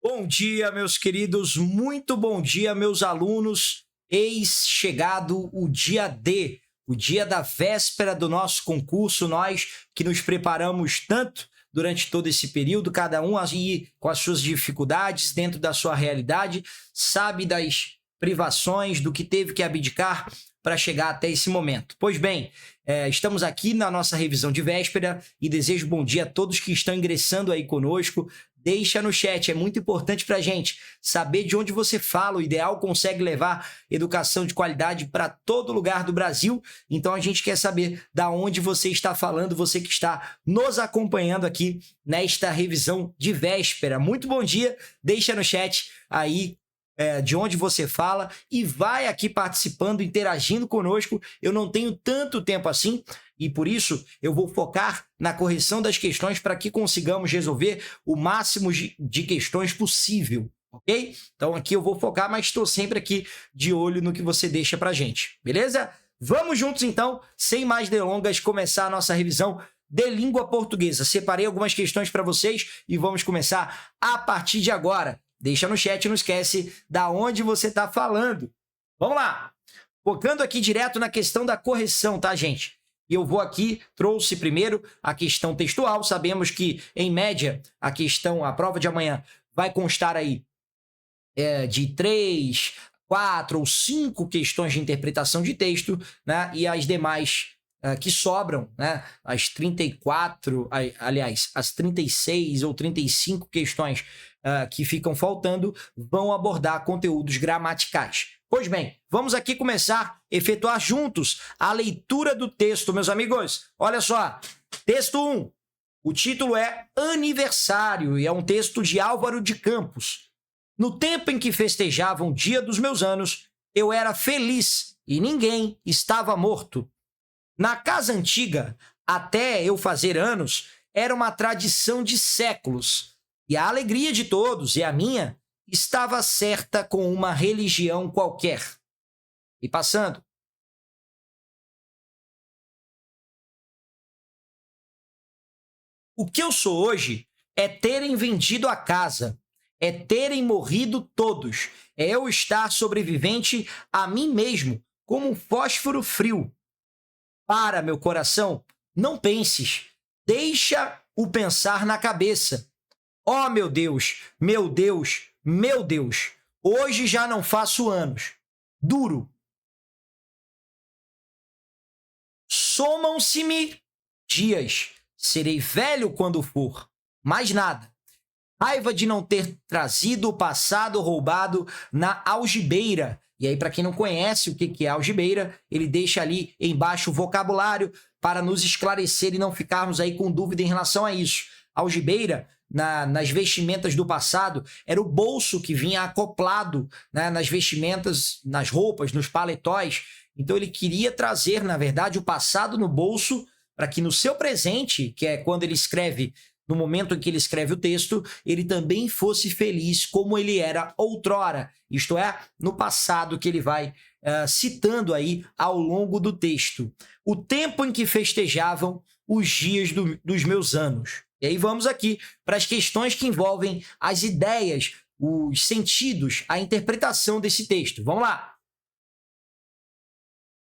Bom dia, meus queridos, muito bom dia, meus alunos. Eis chegado o dia D, o dia da véspera do nosso concurso. Nós que nos preparamos tanto durante todo esse período, cada um aí com as suas dificuldades dentro da sua realidade, sabe das privações, do que teve que abdicar para chegar até esse momento. Pois bem, estamos aqui na nossa revisão de véspera e desejo bom dia a todos que estão ingressando aí conosco. Deixa no chat, é muito importante para a gente saber de onde você fala. O Ideal consegue levar educação de qualidade para todo lugar do Brasil, então a gente quer saber da onde você está falando, você que está nos acompanhando aqui nesta revisão de véspera. Muito bom dia, deixa no chat aí de onde você fala e vai aqui participando, interagindo conosco. Eu não tenho tanto tempo assim e por isso eu vou focar na correção das questões para que consigamos resolver o máximo de questões possível, ok? Então aqui eu vou focar, mas estou sempre aqui de olho no que você deixa para gente, beleza? Vamos juntos então, sem mais delongas, começar a nossa revisão de língua portuguesa. Separei algumas questões para vocês e vamos começar a partir de agora. Deixa no chat, não esquece da onde você está falando. Vamos lá! Focando aqui direto na questão da correção, tá, gente? E eu vou aqui, trouxe primeiro a questão textual. Sabemos que, em média, a prova de amanhã vai constar aí de 3, 4 ou 5 questões de interpretação de texto, né? E as demais que sobram, né? As 34, aliás, as 36 ou 35 questões que ficam faltando vão abordar conteúdos gramaticais. Pois bem, vamos aqui começar a efetuar juntos a leitura do texto, meus amigos. Olha só, texto 1. O título é Aniversário e é um texto de Álvaro de Campos. No tempo em que festejavam o dia dos meus anos, eu era feliz e ninguém estava morto. Na casa antiga, até eu fazer anos, era uma tradição de séculos. E a alegria de todos, e a minha, estava certa com uma religião qualquer. E passando. O que eu sou hoje é terem vendido a casa, é terem morrido todos, é eu estar sobrevivente a mim mesmo, como um fósforo frio. Para, meu coração, não penses, deixa o pensar na cabeça. Oh, meu Deus, meu Deus, meu Deus, hoje já não faço anos. Duro. Somam-se-me dias, serei velho quando for. Mais nada. Raiva de não ter trazido o passado roubado na algibeira. E aí, para quem não conhece o que é algibeira, ele deixa ali embaixo o vocabulário para nos esclarecer e não ficarmos aí com dúvida em relação a isso. Algibeira, nas vestimentas do passado, era o bolso que vinha acoplado, né, nas vestimentas, nas roupas, nos paletóis. Então ele queria trazer, na verdade, o passado no bolso para que no seu presente, que é quando ele escreve, no momento em que ele escreve o texto, ele também fosse feliz como ele era outrora, isto é, no passado que ele vai citando aí ao longo do texto. O tempo em que festejavam os dias dos meus anos. E aí vamos aqui para as questões que envolvem as ideias, os sentidos, a interpretação desse texto. Vamos lá!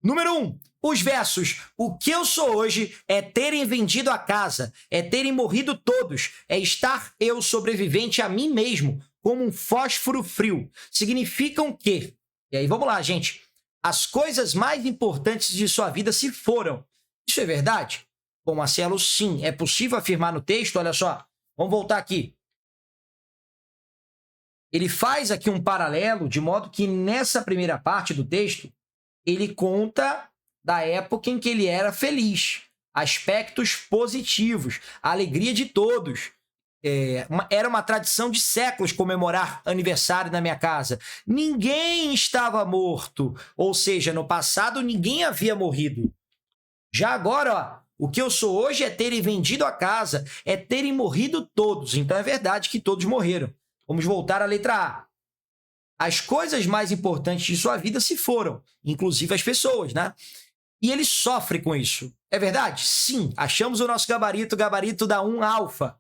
Número 1. Os versos. O que eu sou hoje é terem vendido a casa, é terem morrido todos, é estar eu sobrevivente a mim mesmo, como um fósforo frio. Significam que, e aí vamos lá, gente, as coisas mais importantes de sua vida se foram. Isso é verdade? Bom, Marcelo, sim. É possível afirmar no texto, olha só, vamos voltar aqui. Ele faz aqui um paralelo, de modo que nessa primeira parte do texto, ele conta da época em que ele era feliz, aspectos positivos, a alegria de todos. Era uma tradição de séculos comemorar aniversário na minha casa. Ninguém estava morto, ou seja, no passado ninguém havia morrido. Já agora, ó, o que eu sou hoje é terem vendido a casa, é terem morrido todos. Então é verdade que todos morreram. Vamos voltar à letra A. As coisas mais importantes de sua vida se foram, inclusive as pessoas, né? E ele sofre com isso. É verdade? Sim. Achamos o nosso gabarito, gabarito da 1 alfa.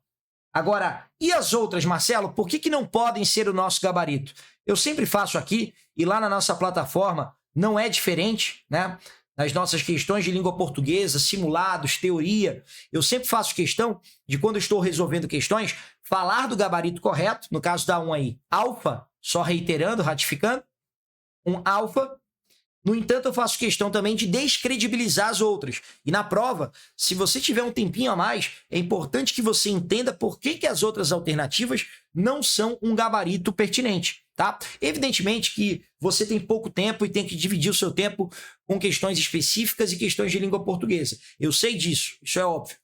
Agora, e as outras, Marcelo? Por que não podem ser o nosso gabarito? Eu sempre faço aqui, e lá na nossa plataforma não é diferente, né? Nas nossas questões de língua portuguesa, simulados, teoria, eu sempre faço questão de, quando eu estou resolvendo questões, falar do gabarito correto, no caso da 1 aí, alfa, só reiterando, ratificando, um alfa. No entanto, eu faço questão também de descredibilizar as outras. E na prova, se você tiver um tempinho a mais, é importante que você entenda por que as outras alternativas não são um gabarito pertinente, tá? Evidentemente que você tem pouco tempo e tem que dividir o seu tempo com questões específicas e questões de língua portuguesa. Eu sei disso, isso é óbvio.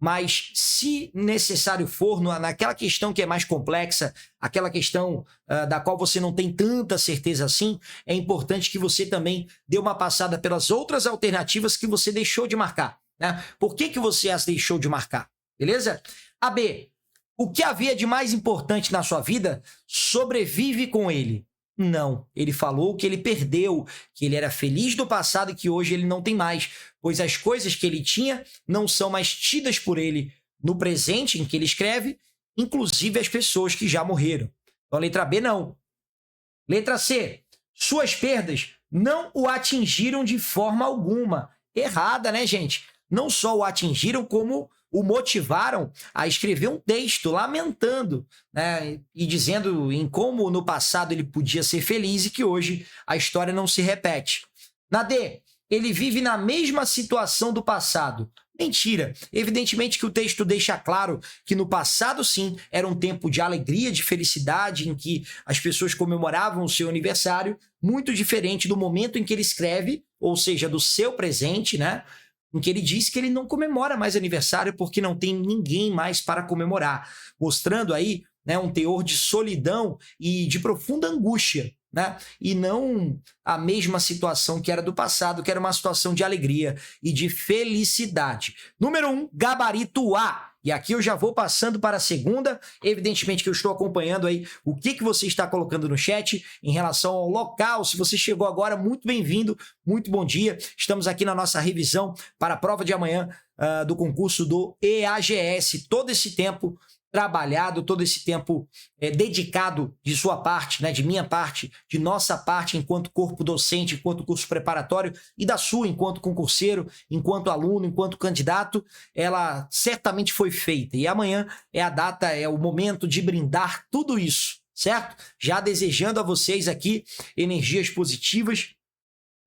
Mas, se necessário for, naquela questão que é mais complexa, aquela questão da qual você não tem tanta certeza assim, é importante que você também dê uma passada pelas outras alternativas que você deixou de marcar, né? Por que você as deixou de marcar? Beleza? AB. O que havia de mais importante na sua vida sobrevive com ele. Não, ele falou que ele perdeu, que ele era feliz do passado e que hoje ele não tem mais, pois as coisas que ele tinha não são mais tidas por ele no presente em que ele escreve, inclusive as pessoas que já morreram. Então, letra B, não. Letra C, suas perdas não o atingiram de forma alguma. Errada, né, gente? Não só o atingiram, como o motivaram a escrever um texto lamentando, né, e dizendo em como no passado ele podia ser feliz e que hoje a história não se repete. Na D, ele vive na mesma situação do passado. Mentira. Evidentemente que o texto deixa claro que no passado, sim, era um tempo de alegria, de felicidade, em que as pessoas comemoravam o seu aniversário, muito diferente do momento em que ele escreve, ou seja, do seu presente, né? Em que ele diz que ele não comemora mais aniversário porque não tem ninguém mais para comemorar, mostrando aí, né, um teor de solidão e de profunda angústia, né? E não a mesma situação que era do passado, que era uma situação de alegria e de felicidade. Número 1, gabarito A. E aqui eu já vou passando para a segunda. Evidentemente que eu estou acompanhando aí o que você está colocando no chat em relação ao local. Se você chegou agora, muito bem-vindo, muito bom dia. Estamos aqui na nossa revisão para a prova de amanhã do concurso do EAGS. Todo esse tempo trabalhado, todo esse tempo dedicado de sua parte, né, de minha parte, de nossa parte enquanto corpo docente, enquanto curso preparatório e da sua enquanto concurseiro, enquanto aluno, enquanto candidato, ela certamente foi feita. E amanhã é a data, é o momento de brindar tudo isso, certo? Já desejando a vocês aqui energias positivas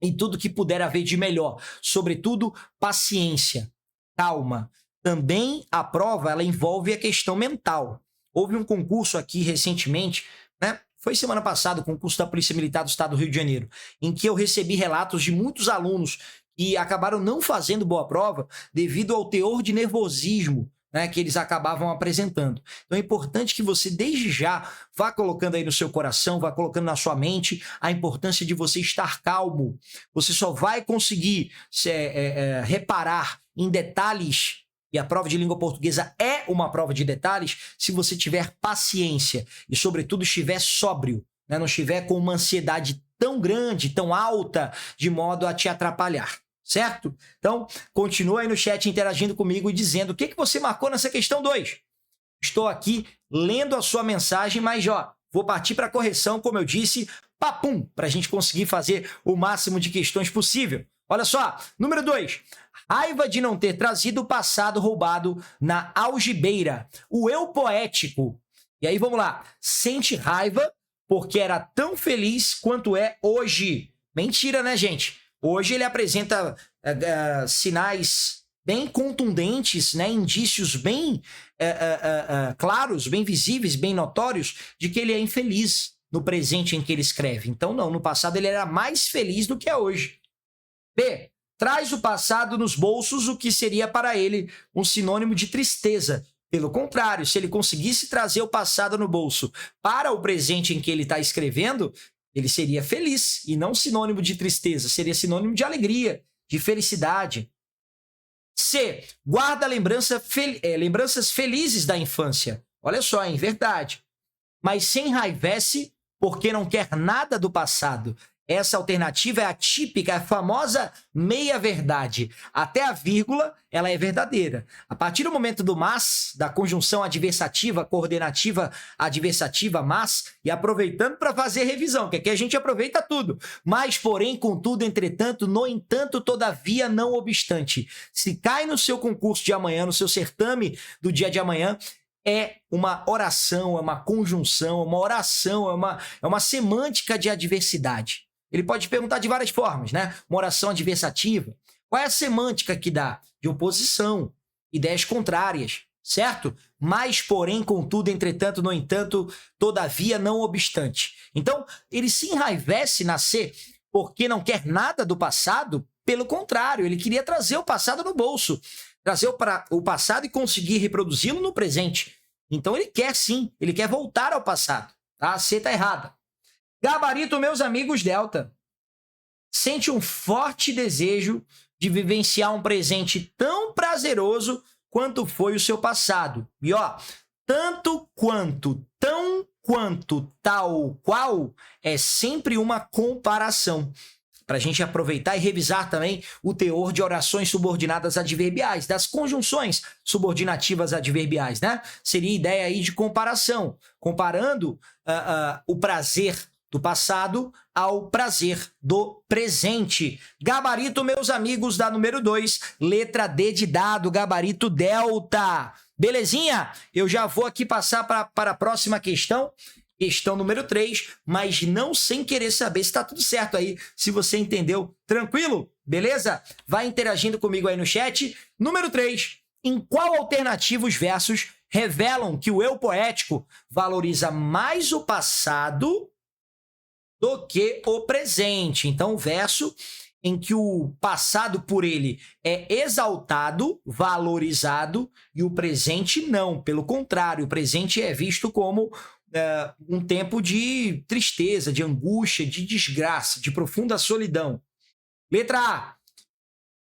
e tudo que puder haver de melhor. Sobretudo, paciência, calma. Também a prova ela envolve a questão mental. Houve um concurso aqui recentemente, né? Foi semana passada, o concurso da Polícia Militar do Estado do Rio de Janeiro, em que eu recebi relatos de muitos alunos que acabaram não fazendo boa prova devido ao teor de nervosismo, né, que eles acabavam apresentando. Então é importante que você, desde já, vá colocando aí no seu coração, vá colocando na sua mente a importância de você estar calmo. Você só vai conseguir reparar em detalhes, e a prova de língua portuguesa é uma prova de detalhes, se você tiver paciência e, sobretudo, estiver sóbrio, né? Não estiver com uma ansiedade tão grande, tão alta, de modo a te atrapalhar, certo? Então, continua aí no chat interagindo comigo e dizendo o que você marcou nessa questão 2. Estou aqui lendo a sua mensagem, mas, vou partir para a correção, como eu disse, papum, para a gente conseguir fazer o máximo de questões possível. Olha só, número 2. Raiva de não ter trazido o passado roubado na algibeira. O eu poético. E aí, vamos lá. Sente raiva porque era tão feliz quanto é hoje. Mentira, né, gente? Hoje ele apresenta sinais bem contundentes, né? Indícios bem claros, bem visíveis, bem notórios de que ele é infeliz no presente em que ele escreve. Então, não. No passado ele era mais feliz do que é hoje. B. Traz o passado nos bolsos, o que seria para ele um sinônimo de tristeza. Pelo contrário, se ele conseguisse trazer o passado no bolso para o presente em que ele está escrevendo, ele seria feliz e não sinônimo de tristeza, seria sinônimo de alegria, de felicidade. C. Guarda lembranças felizes da infância. Olha só, hein? Verdade. Mas se enraivece porque não quer nada do passado. Essa alternativa é a típica, a famosa meia-verdade. Até a vírgula, ela é verdadeira. A partir do momento do mas, da conjunção adversativa, coordenativa, adversativa, mas, e aproveitando para fazer revisão, que aqui a gente aproveita tudo. Mas, porém, contudo, entretanto, no entanto, todavia, não obstante. Se cai no seu concurso de amanhã, no seu certame do dia de amanhã, é uma oração, é uma conjunção, é uma oração, é uma semântica de adversidade. Ele pode perguntar de várias formas, né? Uma oração adversativa. Qual é a semântica que dá? De oposição, ideias contrárias, certo? Mas, porém, contudo, entretanto, no entanto, todavia, não obstante. Então, ele se enraivece na C porque não quer nada do passado. Pelo contrário, ele queria trazer o passado no bolso, trazer o passado e conseguir reproduzi-lo no presente. Então, ele quer sim, ele quer voltar ao passado. Tá? A C está errada. Gabarito, meus amigos delta, sente um forte desejo de vivenciar um presente tão prazeroso quanto foi o seu passado. E ó, tanto quanto, tão quanto, tal qual, é sempre uma comparação. Para a gente aproveitar e revisar também o teor de orações subordinadas adverbiais, das conjunções subordinativas adverbiais, né? Seria ideia aí de comparação, comparando o prazer do passado ao prazer do presente. Gabarito, meus amigos, da número 2, letra D de dado, gabarito delta. Belezinha? Eu já vou aqui passar para a próxima questão. Questão número 3, mas não sem querer saber se está tudo certo aí, se você entendeu. Tranquilo? Beleza? Vai interagindo comigo aí no chat. Número 3, em qual alternativa os versos revelam que o eu poético valoriza mais o passado do que o presente? Então, o verso em que o passado por ele é exaltado, valorizado, e o presente não. Pelo contrário, o presente é visto como um tempo de tristeza, de angústia, de desgraça, de profunda solidão. Letra A.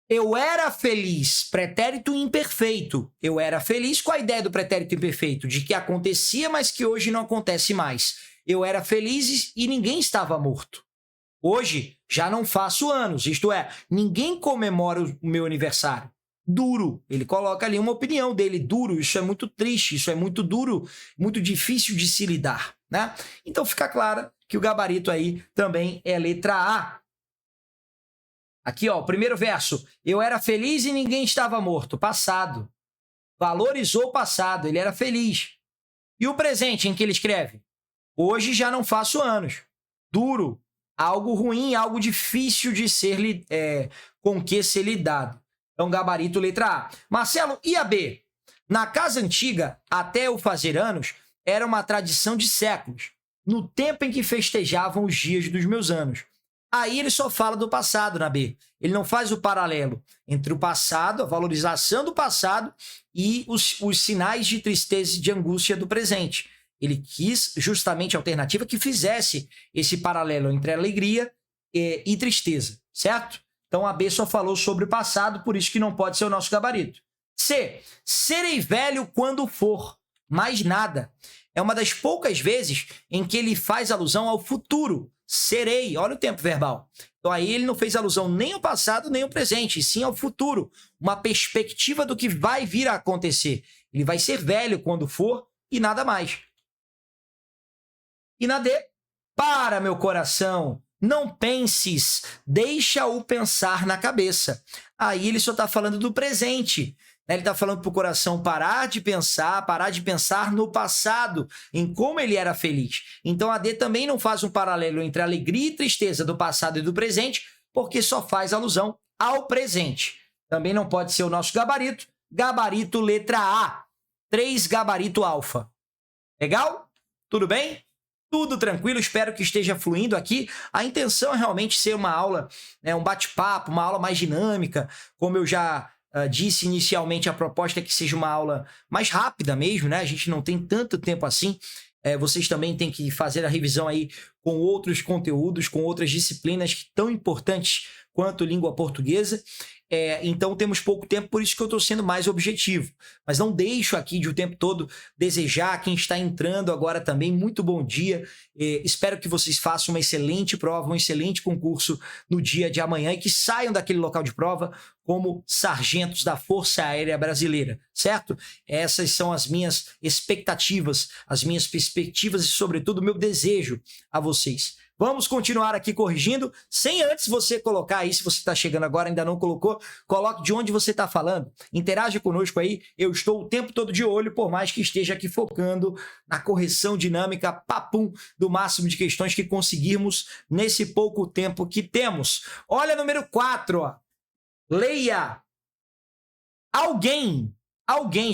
Eu era feliz, pretérito imperfeito. Eu era feliz com a ideia do pretérito imperfeito, de que acontecia, mas que hoje não acontece mais. Eu era feliz e ninguém estava morto. Hoje já não faço anos, isto é, ninguém comemora o meu aniversário. Duro, ele coloca ali uma opinião dele, duro, isso é muito triste, isso é muito duro, muito difícil de se lidar, né? Então fica claro que o gabarito aí também é letra A. Aqui, ó, o primeiro verso, eu era feliz e ninguém estava morto, passado. Valorizou o passado, ele era feliz. E o presente em que ele escreve? Hoje já não faço anos. Duro, algo ruim, algo difícil de ser com que ser lidado. Então, gabarito, letra A. Marcelo, e a B? Na casa antiga, até eu fazer anos, era uma tradição de séculos, no tempo em que festejavam os dias dos meus anos. Aí ele só fala do passado na B. Ele não faz o paralelo entre o passado, a valorização do passado, e os sinais de tristeza e de angústia do presente. Ele quis justamente a alternativa que fizesse esse paralelo entre alegria e tristeza, certo? Então, a B só falou sobre o passado, por isso que não pode ser o nosso gabarito. C. Serei velho quando for. Mais nada. É uma das poucas vezes em que ele faz alusão ao futuro. Serei. Olha o tempo verbal. Então, aí ele não fez alusão nem ao passado, nem ao presente, e sim ao futuro. Uma perspectiva do que vai vir a acontecer. Ele vai ser velho quando for e nada mais. E na D. Para, meu coração. Não penses, deixa-o pensar na cabeça. Aí ele só está falando do presente. Ele está falando para o coração parar de pensar no passado, em como ele era feliz. Então a D também não faz um paralelo entre alegria e tristeza do passado e do presente, porque só faz alusão ao presente. Também não pode ser o nosso gabarito. Gabarito letra A. 3 gabarito alfa. Legal? Tudo bem? Tudo tranquilo, espero que esteja fluindo aqui. A intenção é realmente ser uma aula, um bate-papo, uma aula mais dinâmica. Como eu já disse inicialmente, a proposta é que seja uma aula mais rápida mesmo, né? A gente não tem tanto tempo assim. Vocês também têm que fazer a revisão aí com outros conteúdos, com outras disciplinas tão importantes quanto língua portuguesa. Então temos pouco tempo, por isso que eu estou sendo mais objetivo. Mas não deixo aqui de o tempo todo desejar quem está entrando agora também muito bom dia. Espero que vocês façam uma excelente prova, um excelente concurso no dia de amanhã e que saiam daquele local de prova como sargentos da Força Aérea Brasileira, certo? Essas são as minhas expectativas, as minhas perspectivas e, sobretudo, o meu desejo a vocês. Vamos continuar aqui corrigindo, sem antes você colocar aí, se você está chegando agora e ainda não colocou, coloque de onde você está falando, interaja conosco aí, eu estou o tempo todo de olho, por mais que esteja aqui focando na correção dinâmica, papum, do máximo de questões que conseguirmos nesse pouco tempo que temos. Olha número 4, ó. Leia. Alguém,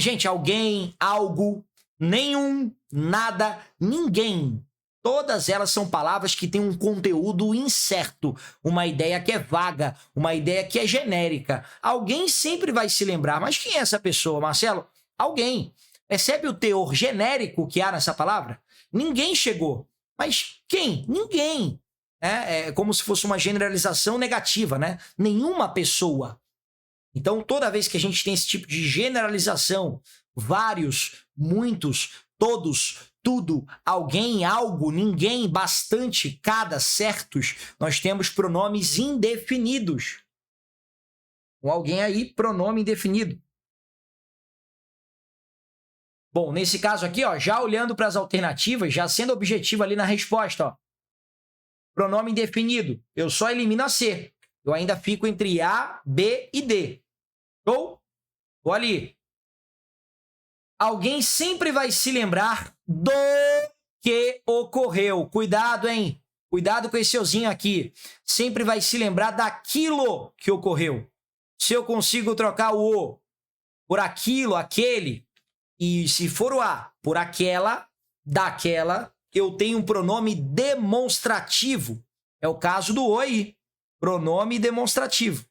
gente, alguém, algo, nenhum, nada, ninguém. Todas elas são palavras que têm um conteúdo incerto, uma ideia que é vaga, uma ideia que é genérica. Alguém sempre vai se lembrar, mas quem é essa pessoa, Marcelo? Alguém. Percebe o teor genérico que há nessa palavra? Ninguém chegou. Mas quem? Ninguém. É como se fosse uma generalização negativa, né? Nenhuma pessoa. Então, toda vez que a gente tem esse tipo de generalização, vários, muitos, todos, tudo, alguém, algo, ninguém, bastante, cada, certos, nós temos pronomes indefinidos. Com alguém aí, pronome indefinido. Bom, nesse caso aqui, ó, já olhando para as alternativas, já sendo objetivo ali na resposta, ó. Pronome indefinido, eu só elimino a C. Eu ainda fico entre A, B e D. Show? Vou ali. Alguém sempre vai se lembrar do que ocorreu. Cuidado, hein? Cuidado com esse euzinho aqui. Sempre vai se lembrar daquilo que ocorreu. Se eu consigo trocar o O por aquilo, aquele, e se for o A por aquela, daquela, eu tenho um pronome demonstrativo. É o caso do oi. Pronome demonstrativo.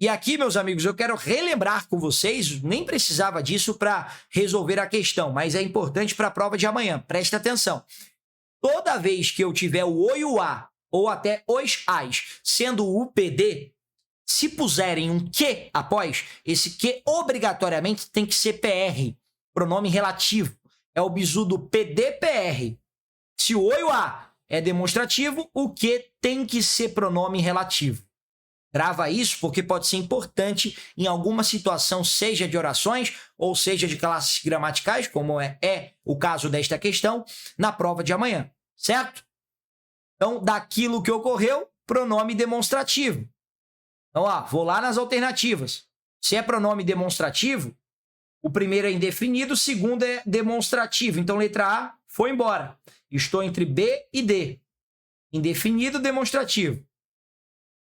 E aqui, meus amigos, eu quero relembrar com vocês, nem precisava disso para resolver a questão, mas é importante para a prova de amanhã. Presta atenção. Toda vez que eu tiver o oi e o a, ou até os as, sendo o PD, se puserem um que após, esse que obrigatoriamente tem que ser PR, pronome relativo. É o bizu do PD-PR. Se o oi e o a é demonstrativo, o que tem que ser pronome relativo. Grava isso porque pode ser importante em alguma situação, seja de orações ou seja de classes gramaticais, como é o caso desta questão, na prova de amanhã, certo? Então, daquilo que ocorreu, pronome demonstrativo. Então, vou lá nas alternativas. Se é pronome demonstrativo, o primeiro é indefinido, o segundo é demonstrativo. Então, letra A foi embora. Estou entre B e D. Indefinido, demonstrativo.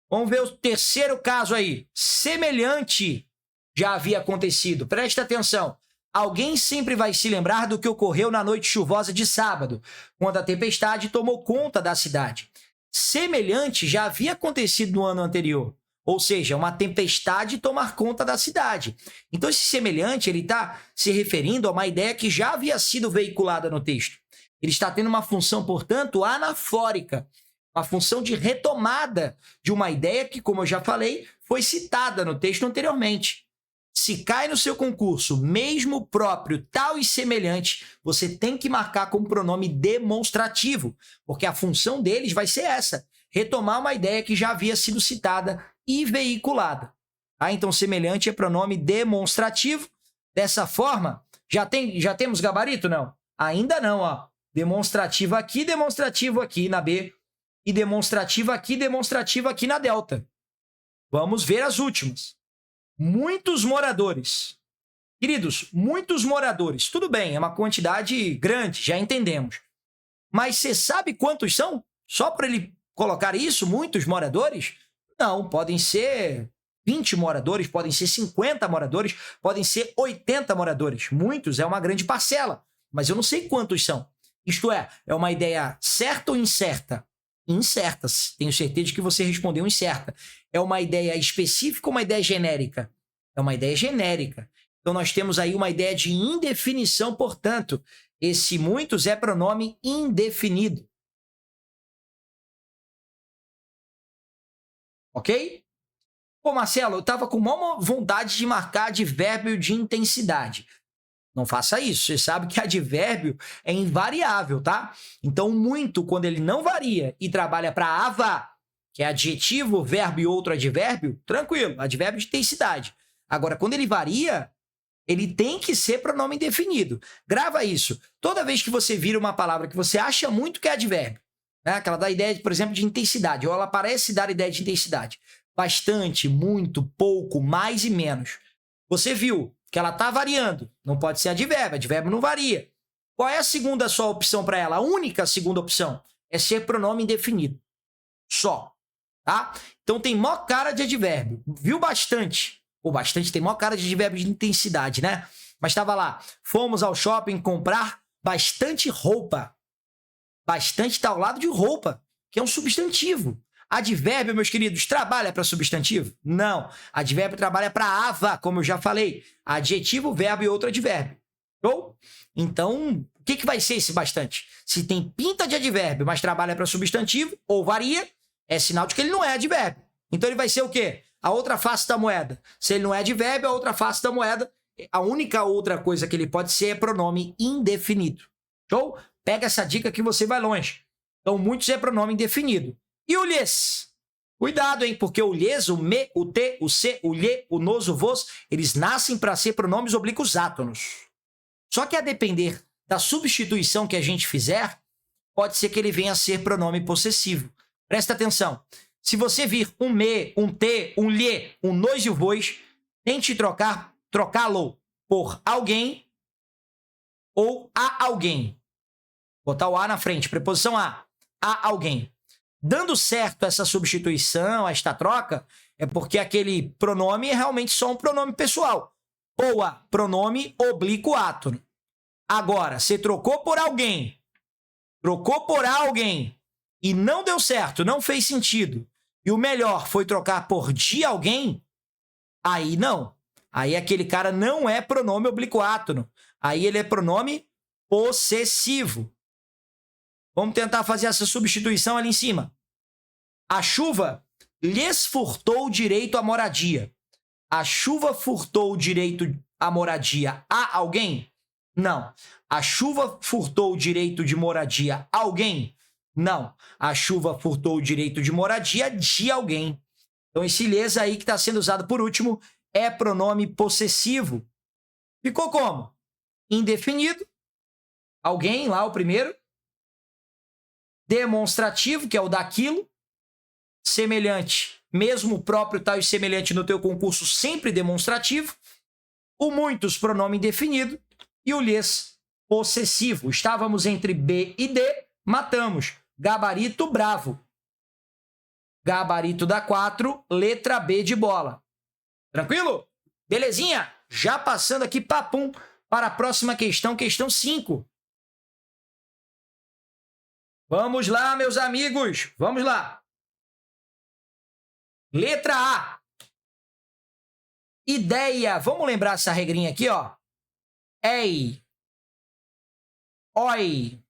Vamos ver o terceiro caso aí. Semelhante já havia acontecido. Presta atenção. Alguém sempre vai se lembrar do que ocorreu na noite chuvosa de sábado, quando a tempestade tomou conta da cidade. Semelhante já havia acontecido no ano anterior. Ou seja, uma tempestade tomar conta da cidade. Então, esse semelhante, ele está se referindo a uma ideia que já havia sido veiculada no texto. Ele está tendo uma função, portanto, anafórica. Uma função de retomada de uma ideia que, como eu já falei, foi citada no texto anteriormente. Se cai no seu concurso, mesmo próprio, tal e semelhante, você tem que marcar como pronome demonstrativo, porque a função deles vai ser essa, retomar uma ideia que já havia sido citada e veiculada. Então, semelhante é pronome demonstrativo. Dessa forma, já temos gabarito? Não. Ainda não, ó. Demonstrativo aqui na B, e demonstrativo aqui na delta. Vamos ver as últimas. Muitos moradores. Queridos, muitos moradores. Tudo bem, é uma quantidade grande, já entendemos. Mas você sabe quantos são? Só para ele colocar isso, muitos moradores? Não, podem ser 20 moradores, podem ser 50 moradores, podem ser 80 moradores. Muitos é uma grande parcela, mas eu não sei quantos são. Isto é uma ideia certa ou incerta? Incerta. Tenho certeza de que você respondeu incerta. É uma ideia específica ou uma ideia genérica? É uma ideia genérica. Então, nós temos aí uma ideia de indefinição, portanto, esse muitos é pronome indefinido. Ok? Pô, Marcelo, eu tava com uma vontade de marcar advérbio de intensidade. Não faça isso. Você sabe que advérbio é invariável, tá? Então, muito, quando ele não varia e trabalha para ava, que é adjetivo, verbo e outro advérbio, tranquilo, advérbio de intensidade. Agora, quando ele varia, ele tem que ser pronome indefinido. Grava isso. Toda vez que você vira uma palavra que você acha muito que é advérbio, né? Que ela dá ideia, por exemplo, de intensidade, ou ela parece dar ideia de intensidade. Bastante, muito, pouco, mais e menos. Você viu que ela está variando. Não pode ser advérbio. Advérbio não varia. Qual é a segunda só opção para ela? A única segunda opção é ser pronome indefinido. Só. Tá? Então tem mó cara de advérbio. Viu bastante. O bastante tem mó cara de advérbio de intensidade, né? Mas estava lá. Fomos ao shopping comprar bastante roupa. Bastante está ao lado de roupa, que é um substantivo. Advérbio, meus queridos, trabalha para substantivo? Não. Advérbio trabalha para ava, como eu já falei. Adjetivo, verbo e outro advérbio. Show? Então, o que vai ser esse bastante? Se tem pinta de advérbio, mas trabalha para substantivo, ou varia, é sinal de que ele não é advérbio. Então, ele vai ser o quê? A outra face da moeda. Se ele não é advérbio, a outra face da moeda, a única outra coisa que ele pode ser é pronome indefinido. Show? Pega essa dica que você vai longe. Então, muitos é pronome indefinido. E o lhes? Cuidado, hein? Porque o lhes, o me, o te, o se, o lhe, o nos, o vos, eles nascem para ser pronomes oblíquos átonos. Só que a depender da substituição que a gente fizer, pode ser que ele venha a ser pronome possessivo. Presta atenção. Se você vir um me, um te, um lhe, um nos e o vos, tente trocá-lo por alguém ou a alguém. Botar o a na frente, preposição a alguém. Dando certo essa substituição, esta troca, é porque aquele pronome é realmente só um pronome pessoal. Ou a pronome oblíquo átono. Agora, você trocou por alguém e não deu certo, não fez sentido, e o melhor foi trocar por de alguém, aí não. Aí aquele cara não é pronome oblíquo átono. Aí ele é pronome possessivo. Vamos tentar fazer essa substituição ali em cima. A chuva lhes furtou o direito à moradia. A chuva furtou o direito à moradia a alguém? Não. A chuva furtou o direito de moradia a alguém? Não. A chuva furtou o direito de moradia de alguém. Então, esse lhes aí que está sendo usado por último é pronome possessivo. Ficou como? Indefinido. Alguém lá, o primeiro. Demonstrativo, que é o daquilo. Semelhante, mesmo próprio, tal e semelhante no teu concurso, sempre demonstrativo. O muitos, pronome indefinido. E o lhes, possessivo. Estávamos entre B e D, matamos. Gabarito, bravo. Gabarito da 4, letra B de bola. Tranquilo? Belezinha? Já passando aqui, papum, para a próxima questão, questão 5. Vamos lá, meus amigos. Vamos lá. Letra A. Ideia. Vamos lembrar essa regrinha aqui, ó. Ei. Oi.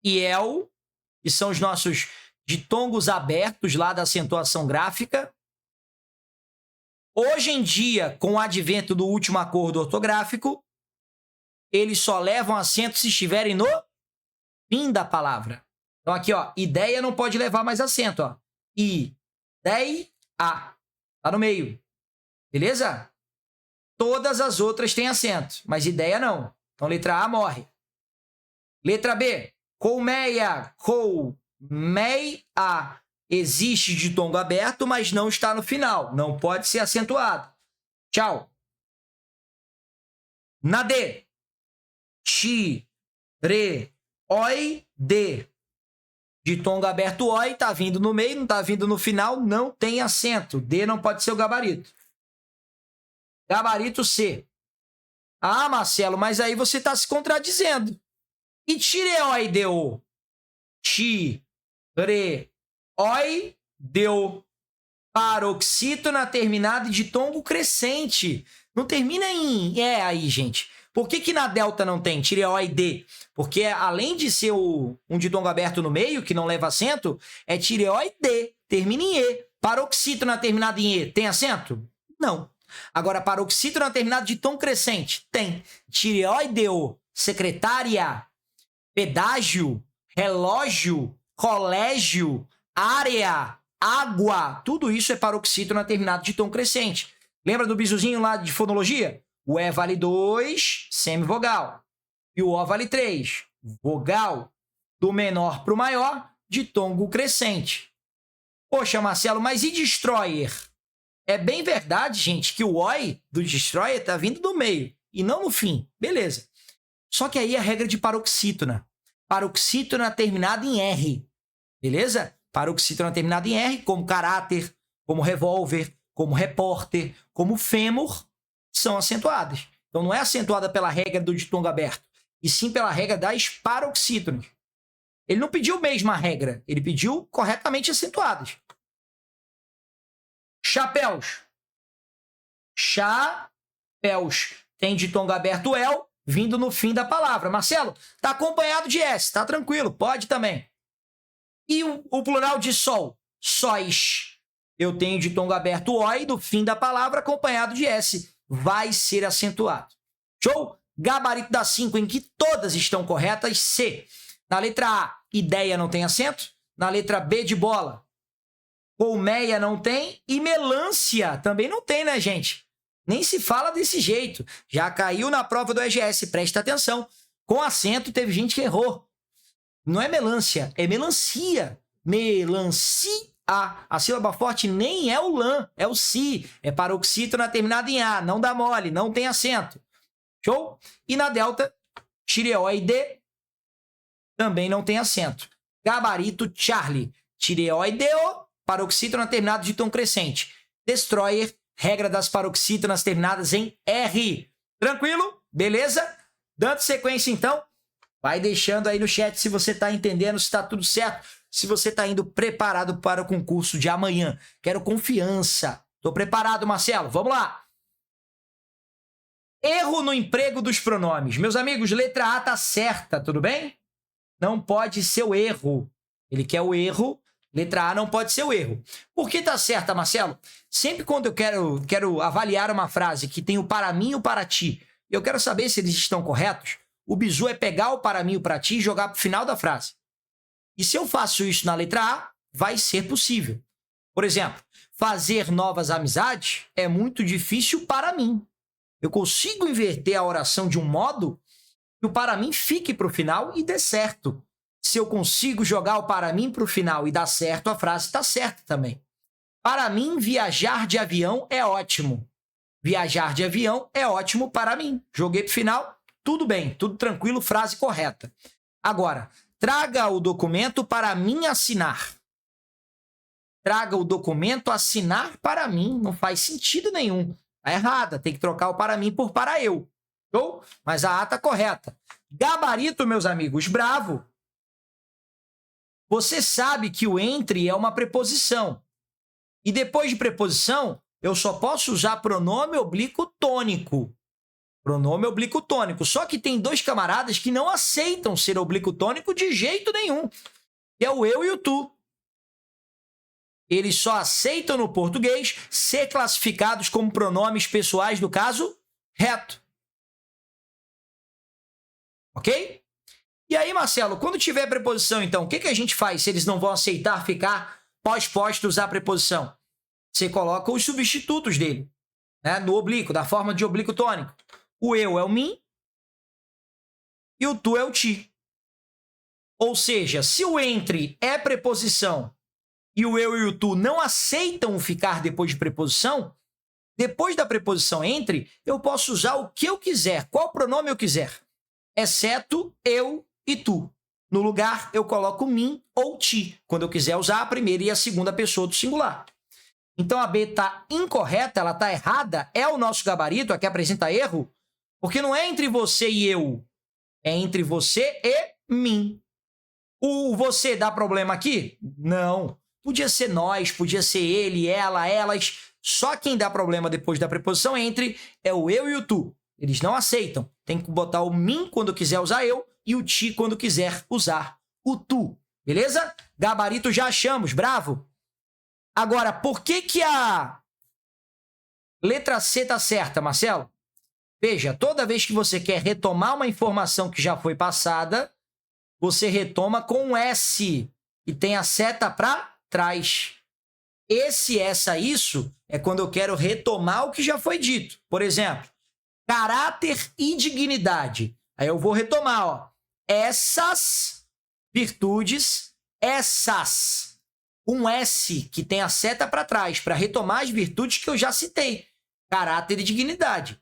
E el, que são os nossos ditongos abertos lá da acentuação gráfica. Hoje em dia, com o advento do último acordo ortográfico, eles só levam acento se estiverem no fim da palavra. Então aqui, ó, ideia não pode levar mais acento, ó. Ideia, tá no meio. Beleza? Todas as outras têm acento, mas ideia não. Então letra A morre. Letra B, colmeia, colmeia. Existe ditongo aberto, mas não está no final. Não pode ser acentuado. Tchau. Na D. Ti, re, oi, de. Ditongo aberto, oi, tá vindo no meio, não tá vindo no final, não tem acento. D não pode ser o gabarito. Gabarito C. Ah, Marcelo, mas aí você está se contradizendo. E tireoi deu? Ti, re, oi, deu. Paroxítona terminada de ditongo crescente. Não termina em é aí, gente. Por que na delta não tem tireoi de? Porque além de ser um ditongo aberto no meio, que não leva acento, é tireoi de, termina em e. Paroxítono terminado em E tem acento? Não. Agora, paroxítono terminado de tom crescente? Tem. Tireoideo, secretária, pedágio, relógio, colégio, área, água. Tudo isso é paroxítono terminado de tom crescente. Lembra do bisuzinho lá de fonologia? O E vale 2, semivogal. E o O vale 3, vogal. Do menor para o maior, de tom crescente. Poxa, Marcelo, mas e destroyer? É bem verdade, gente, que o OI do destroyer está vindo do meio e não no fim. Beleza. Só que aí a regra de paroxítona. Paroxítona terminada em R. Beleza? Paroxítona terminada em R, como caráter, como revólver, como repórter, como fêmur, são acentuadas. Então não é acentuada pela regra do ditongo aberto, e sim pela regra das paroxítonas. Ele não pediu mesmo a regra, ele pediu corretamente acentuadas. Chapéus. Chapéus. Tem ditongo aberto el, vindo no fim da palavra. Marcelo, tá acompanhado de S, tá tranquilo, pode também. E o plural de sol? Sóis. Eu tenho ditongo aberto oi do fim da palavra acompanhado de S. Vai ser acentuado. Show? Gabarito das 5 em que todas estão corretas. C. Na letra A, ideia não tem acento. Na letra B, de bola, colmeia não tem. E melancia também não tem, né, gente? Nem se fala desse jeito. Já caiu na prova do EGS, presta atenção. Com acento, teve gente que errou. Não é melancia, é melancia. Melancia. A sílaba forte nem é o lã, é o si. É paroxítona terminada em A. Não dá mole, não tem acento. Show? E na delta, tireoide também não tem acento. Gabarito Charlie. Tireoideo, paroxítona terminado de tom crescente. Destroyer, regra das paroxítonas terminadas em R. Tranquilo? Beleza? Dando sequência, então, vai deixando aí no chat se você está entendendo, se está tudo certo, se você está indo preparado para o concurso de amanhã. Quero confiança. Estou preparado, Marcelo. Vamos lá. Erro no emprego dos pronomes. Meus amigos, letra A tá certa, tudo bem? Não pode ser o erro. Ele quer o erro. Letra A não pode ser o erro. Por que tá certa, Marcelo? Sempre quando eu quero avaliar uma frase que tem o para mim e o para ti, eu quero saber se eles estão corretos, o bizu é pegar o para mim e o para ti e jogar para o final da frase. E se eu faço isso na letra A, vai ser possível. Por exemplo, fazer novas amizades é muito difícil para mim. Eu consigo inverter a oração de um modo que o para mim fique para o final e dê certo. Se eu consigo jogar o para mim para o final e dar certo, a frase está certa também. Para mim, viajar de avião é ótimo. Viajar de avião é ótimo para mim. Joguei para o final, tudo bem, tudo tranquilo, frase correta. Agora, traga o documento para mim assinar. Traga o documento assinar para mim. Não faz sentido nenhum. Está errada, tem que trocar o para mim por para eu. Show? Mas a A está correta. Gabarito, meus amigos, bravo. Você sabe que o entre é uma preposição. E depois de preposição, eu só posso usar pronome oblíquo tônico. Pronome oblíquo tônico. Só que tem dois camaradas que não aceitam ser oblíquo tônico de jeito nenhum. Que é o eu e o tu. Eles só aceitam no português ser classificados como pronomes pessoais do caso reto. Ok? E aí, Marcelo, quando tiver preposição, então, o que a gente faz se eles não vão aceitar ficar pós-posto usar preposição? Você coloca os substitutos dele, né, no oblíquo, da forma de oblíquo tônico. O eu é o mim e o tu é o ti. Ou seja, se o entre é preposição e o eu e o tu não aceitam ficar depois de preposição, depois da preposição entre, eu posso usar o que eu quiser, qual pronome eu quiser, exceto eu e tu. No lugar, eu coloco mim ou ti, quando eu quiser usar a primeira e a segunda pessoa do singular. Então, a B está incorreta, ela está errada, é o nosso gabarito, aqui apresenta erro, porque não é entre você e eu, é entre você e mim. O você dá problema aqui? Não. Podia ser nós, podia ser ele, ela, elas. Só quem dá problema depois da preposição entre é o eu e o tu. Eles não aceitam. Tem que botar o mim quando quiser usar eu e o ti quando quiser usar o tu. Beleza? Gabarito já achamos. Bravo! Agora, por que que a letra C tá certa, Marcelo? Veja, toda vez que você quer retomar uma informação que já foi passada, você retoma com um S e tem a seta para trás. Esse, essa, isso é quando eu quero retomar o que já foi dito. Por exemplo, caráter e dignidade. Aí eu vou retomar, ó. Essas virtudes, essas. Um S que tem a seta para trás, para retomar as virtudes que eu já citei. Caráter e dignidade.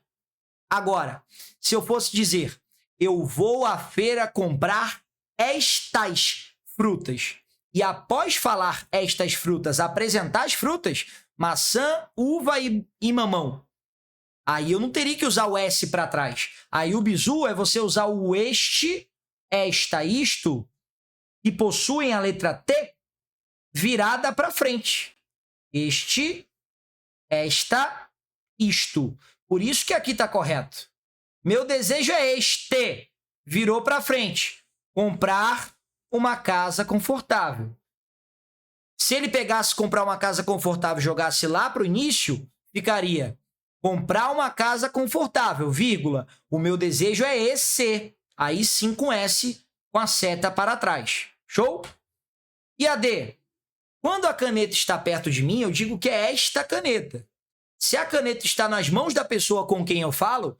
Agora, se eu fosse dizer, eu vou à feira comprar estas frutas, e após falar estas frutas, apresentar as frutas, maçã, uva e mamão, aí eu não teria que usar o S para trás. Aí o bizu é você usar o este, esta, isto, que possuem a letra T virada para frente. Este, esta, isto. Por isso que aqui está correto. Meu desejo é este. Virou para frente. Comprar uma casa confortável. Se ele pegasse comprar uma casa confortável e jogasse lá para o início, ficaria comprar uma casa confortável, vírgula. O meu desejo é esse. Aí sim com S, com a seta para trás. Show? E a D? Quando a caneta está perto de mim, eu digo que é esta caneta. Se a caneta está nas mãos da pessoa com quem eu falo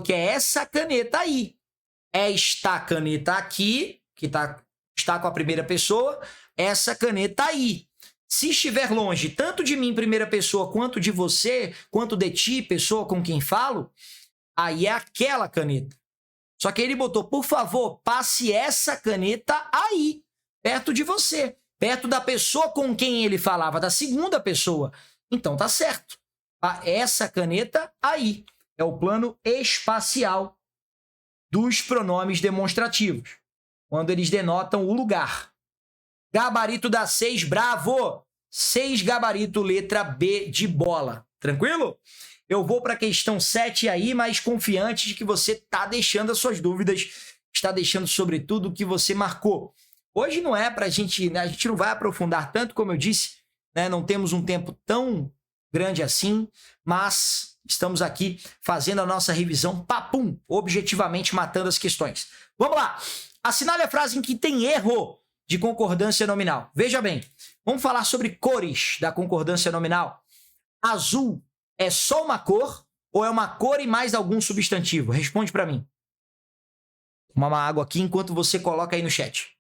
que é essa caneta aí. Esta caneta aqui, que está com a primeira pessoa, essa caneta aí. Se estiver longe, tanto de mim, primeira pessoa, quanto de você, quanto de ti, pessoa com quem falo, aí é aquela caneta. Só que ele botou, por favor, passe essa caneta aí, perto de você, perto da pessoa com quem ele falava, da segunda pessoa. Então tá certo. Essa caneta aí é o plano espacial dos pronomes demonstrativos, quando eles denotam o lugar. Gabarito da 6, bravo! 6 gabarito, letra B de bola. Tranquilo? Eu vou para a questão 7 aí, mas confiante de que você está deixando as suas dúvidas, está deixando sobretudo o que você marcou. Hoje não é para a gente não vai aprofundar tanto, como eu disse, né? Não temos um tempo tão grande assim, mas estamos aqui fazendo a nossa revisão papum, objetivamente matando as questões. Vamos lá! Assinale a frase em que tem erro de concordância nominal. Veja bem, vamos falar sobre cores da concordância nominal. Azul é só uma cor ou é uma cor e mais algum substantivo? Responde para mim. Tomar uma água aqui enquanto você coloca aí no chat.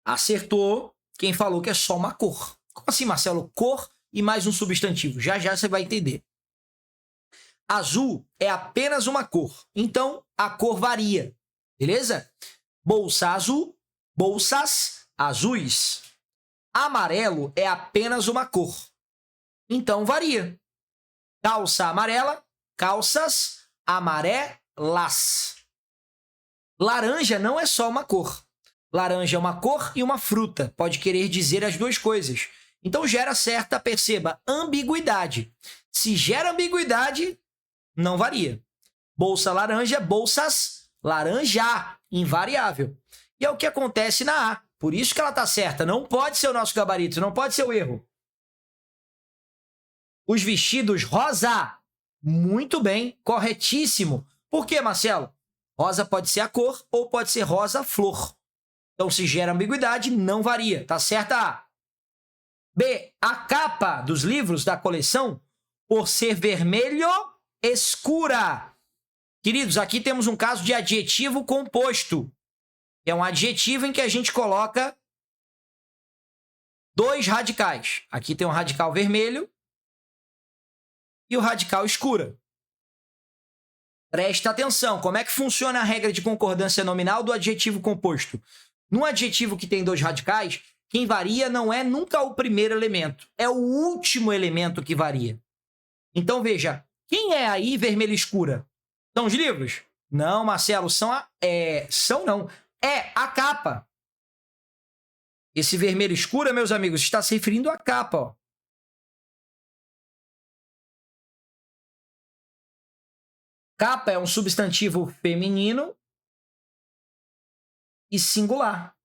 Acertou quem falou que é só uma cor. Como assim, Marcelo? Cor e mais um substantivo. Já já você vai entender. Azul é apenas uma cor. Então, a cor varia. Beleza? Bolsa azul, bolsas azuis. Amarelo é apenas uma cor. Então, varia. Calça amarela, calças amarelas. Laranja não é só uma cor. Laranja é uma cor e uma fruta. Pode querer dizer as duas coisas. Então gera certa, perceba, ambiguidade. Se gera ambiguidade, não varia. Bolsa laranja, bolsas laranja, invariável. E é o que acontece na A. Por isso que ela está certa. Não pode ser o nosso gabarito, não pode ser o erro. Os vestidos rosa. Muito bem, corretíssimo. Por quê, Marcelo? Rosa pode ser a cor ou pode ser rosa flor. Então, se gera ambiguidade, não varia. Tá certa A. B. A capa dos livros da coleção, por ser vermelho escura. Queridos, aqui temos um caso de adjetivo composto. É um adjetivo em que a gente coloca dois radicais. Aqui tem um radical vermelho e o radical escura. Presta atenção, como é que funciona a regra de concordância nominal do adjetivo composto? Num adjetivo que tem dois radicais, quem varia não é nunca o primeiro elemento, é o último elemento que varia. Então, veja, quem é aí vermelho escura? São os livros? Não, Marcelo, é a capa. Esse vermelho escura, meus amigos, está se referindo à capa, ó. Capa é um substantivo feminino e singular.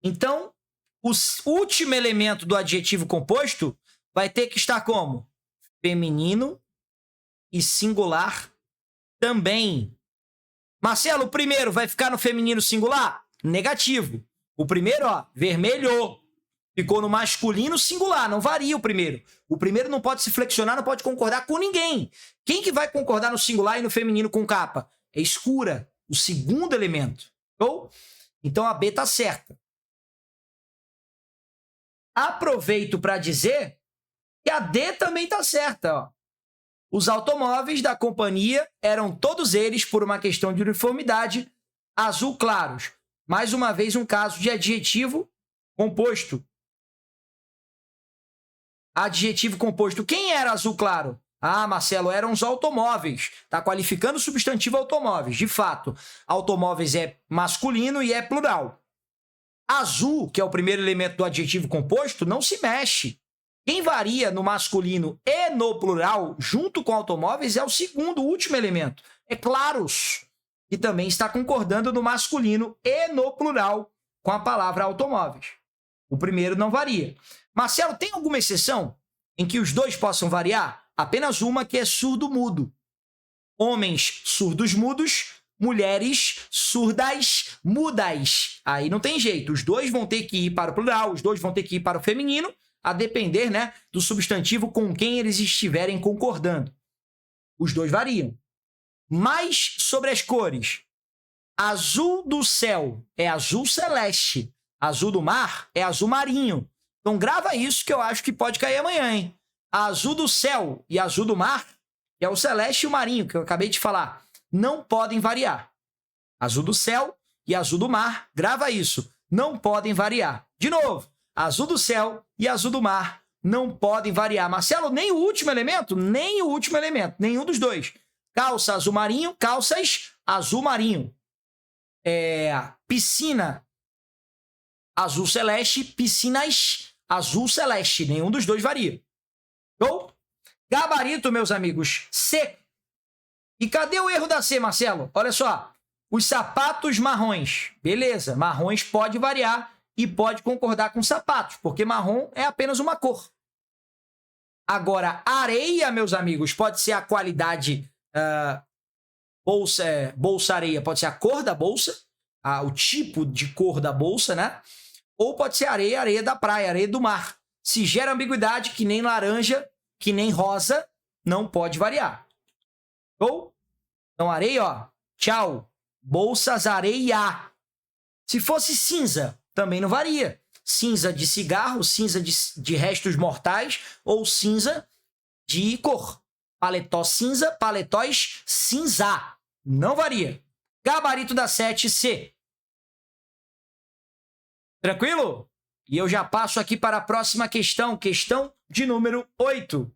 Então, o último elemento do adjetivo composto vai ter que estar como? Feminino e singular também. Marcelo, o primeiro vai ficar no feminino singular? Negativo. O primeiro, ó, vermelho, ficou no masculino singular, não varia o primeiro. O primeiro não pode se flexionar, não pode concordar com ninguém. Quem que vai concordar no singular e no feminino com capa? É escura, o segundo elemento. Ou? Então a B tá certa. Aproveito para dizer que a D também tá certa, ó. Os automóveis da companhia eram todos eles, por uma questão de uniformidade, azul claros. Mais uma vez, um caso de adjetivo composto. Adjetivo composto. Quem era azul claro? Ah, Marcelo, eram os automóveis. Está qualificando o substantivo automóveis. De fato, automóveis é masculino e é plural. Azul, que é o primeiro elemento do adjetivo composto, não se mexe. Quem varia no masculino e no plural, junto com automóveis, é o segundo, último elemento. É claros, que também está concordando no masculino e no plural com a palavra automóveis. O primeiro não varia. Marcelo, tem alguma exceção em que os dois possam variar? Apenas uma, que é surdo-mudo. Homens surdos-mudos, mulheres surdas-mudas. Aí não tem jeito. Os dois vão ter que ir para o plural, os dois vão ter que ir para o feminino, a depender, né, do substantivo com quem eles estiverem concordando. Os dois variam. Mas sobre as cores. Azul do céu é azul celeste. Azul do mar é azul marinho. Então grava isso que eu acho que pode cair amanhã, hein? Azul do céu e azul do mar, que é o celeste e o marinho, que eu acabei de falar, não podem variar. Azul do céu e azul do mar, grava isso, não podem variar. De novo, azul do céu e azul do mar não podem variar. Marcelo, nem o último elemento? Nem o último elemento, nenhum dos dois. Calça azul marinho, calças azul marinho. Piscina azul celeste, piscinas azul celeste. Nenhum dos dois varia. Show? Gabarito, meus amigos, C. E cadê o erro da C, Marcelo? Olha só. Os sapatos marrons. Beleza, marrons pode variar e pode concordar com sapatos, porque marrom é apenas uma cor. Agora, areia, meus amigos, pode ser a qualidade bolsa areia, pode ser a cor da bolsa, o tipo de cor da bolsa, né? Ou pode ser areia da praia, areia do mar. Se gera ambiguidade, que nem laranja, que nem rosa, não pode variar. Ou, então areia, ó, tchau, bolsas areia. Se fosse cinza, também não varia. Cinza de cigarro, cinza de restos mortais ou cinza de cor. Paletó cinza, paletóis cinza. Não varia. Gabarito da 7C. Tranquilo? E eu já passo aqui para a próxima questão, questão de número 8.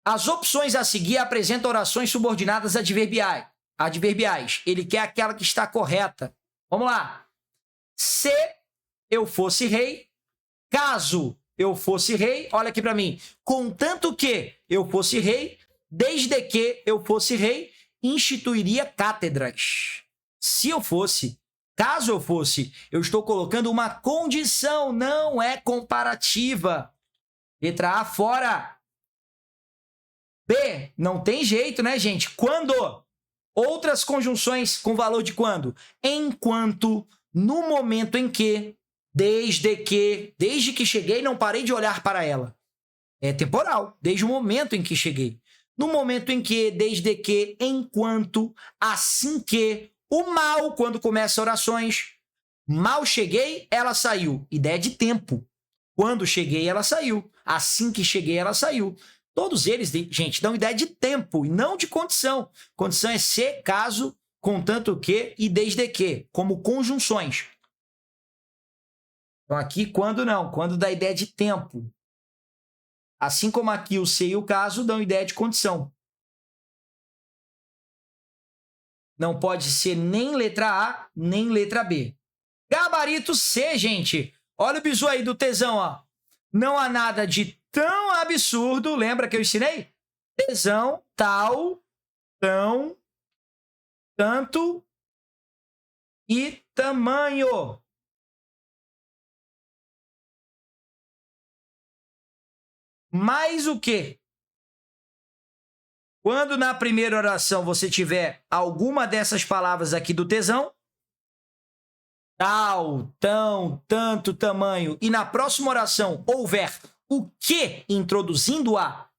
As opções a seguir apresentam orações subordinadas adverbiais. Ele quer aquela que está correta. Vamos lá. Se eu fosse rei, caso eu fosse rei, olha aqui para mim, contanto que eu fosse rei, desde que eu fosse rei, instituiria cátedras. Se eu fosse, caso eu fosse, eu estou colocando uma condição, não é comparativa. Letra A fora. B, não tem jeito, né, gente? Quando? Outras conjunções com valor de quando? Enquanto, no momento em que, desde que cheguei, não parei de olhar para ela. É temporal, desde o momento em que cheguei. No momento em que, desde que, enquanto, assim que, o mal, quando começa orações. Mal cheguei, ela saiu. Ideia de tempo. Quando cheguei, ela saiu. Assim que cheguei, ela saiu. Todos eles, gente, dão ideia de tempo e não de condição. Condição é se, caso, contanto que e desde que, como conjunções. Então aqui, quando não, quando dá ideia de tempo. Assim como aqui o se e o caso dão ideia de condição. Não pode ser nem letra A, nem letra B. Gabarito C, gente. Olha o bizu aí do tesão, ó. Não há nada de tão absurdo, lembra que eu ensinei? Tesão, tal, tão, tanto, e tamanho. Mais o quê? Quando na primeira oração você tiver alguma dessas palavras aqui do tesão, tal, tão, tanto, tamanho, e na próxima oração houver o que introduzindo a,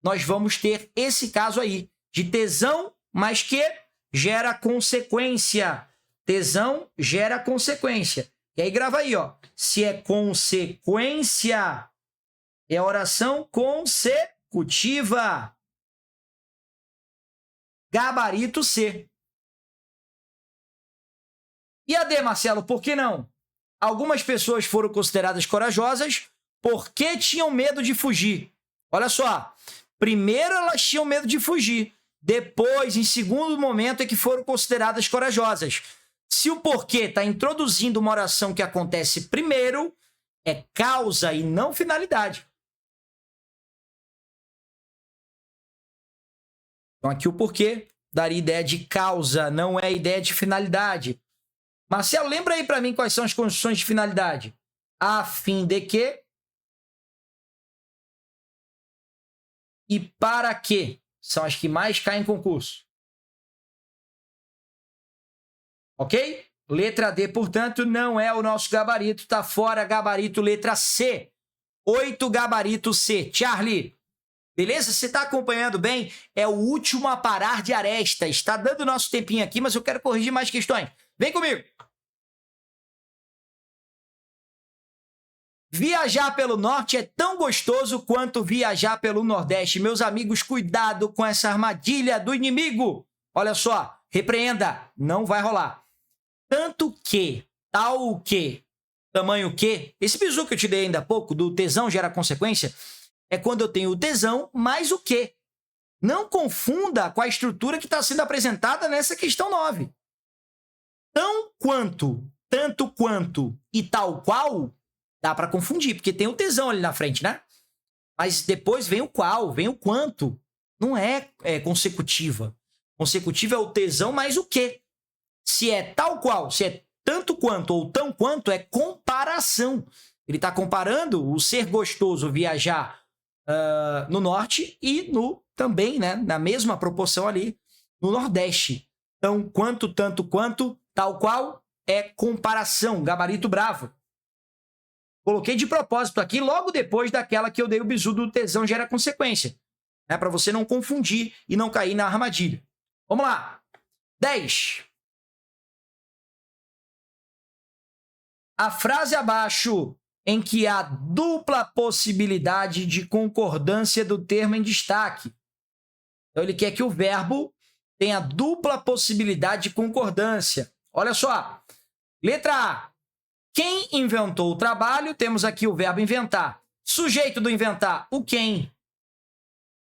nós vamos ter esse caso aí, de tesão, mas que gera consequência. Tesão gera consequência. E aí grava aí, ó. Se é consequência, é oração consecutiva. Gabarito C. E a D, Marcelo, por que não? Algumas pessoas foram consideradas corajosas porque tinham medo de fugir. Olha só, primeiro elas tinham medo de fugir, depois, em segundo momento, é que foram consideradas corajosas. Se o porquê está introduzindo uma oração que acontece primeiro, é causa e não finalidade. Então, aqui o porquê daria ideia de causa, não é ideia de finalidade. Marcelo, lembra aí para mim quais são as condições de finalidade. A fim de que e para que são as que mais caem em concurso. Ok? Letra D, portanto, não é o nosso gabarito, está fora gabarito letra C. 8 gabarito C. Charlie, beleza? Você está acompanhando bem? É o último a parar de aresta. Está dando nosso tempinho aqui, mas eu quero corrigir mais questões. Vem comigo. Viajar pelo norte é tão gostoso quanto viajar pelo nordeste. Meus amigos, cuidado com essa armadilha do inimigo. Olha só, repreenda, não vai rolar. Tanto que, tal que, tamanho que, esse bizu que eu te dei ainda há pouco, do tesão gera consequência, é quando eu tenho o tesão mais o que. Não confunda com a estrutura que está sendo apresentada nessa questão 9. Tão quanto, tanto quanto e tal qual, dá para confundir, porque tem o tesão ali na frente, né? Mas depois vem o qual, vem o quanto. Não é consecutiva. Consecutiva é o tesão mais o que. Se é tal qual, se é tanto quanto ou tão quanto, é comparação. Ele está comparando o ser gostoso viajar no norte e também, né, na mesma proporção ali, no nordeste. Então, quanto, tanto quanto, tal qual, é comparação, gabarito bravo. Coloquei de propósito aqui, logo depois daquela que eu dei o bizu do tesão gera consequência. Né, para você não confundir e não cair na armadilha. Vamos lá. 10. A frase abaixo em que há dupla possibilidade de concordância do termo em destaque. Então, ele quer que o verbo tenha dupla possibilidade de concordância. Olha só. Letra A. Quem inventou o trabalho? Temos aqui o verbo inventar. Sujeito do inventar, o quem.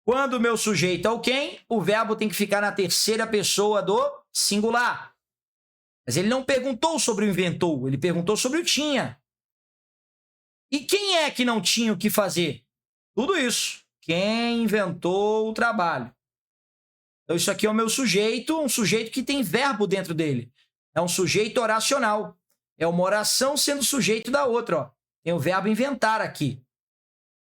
Quando o meu sujeito é o quem, o verbo tem que ficar na terceira pessoa do singular. Mas ele não perguntou sobre o inventou, ele perguntou sobre o tinha. E quem é que não tinha o que fazer? Tudo isso. Quem inventou o trabalho. Então, isso aqui é o meu sujeito, um sujeito que tem verbo dentro dele. É um sujeito oracional. É uma oração sendo sujeito da outra. Ó. Tem o verbo inventar aqui.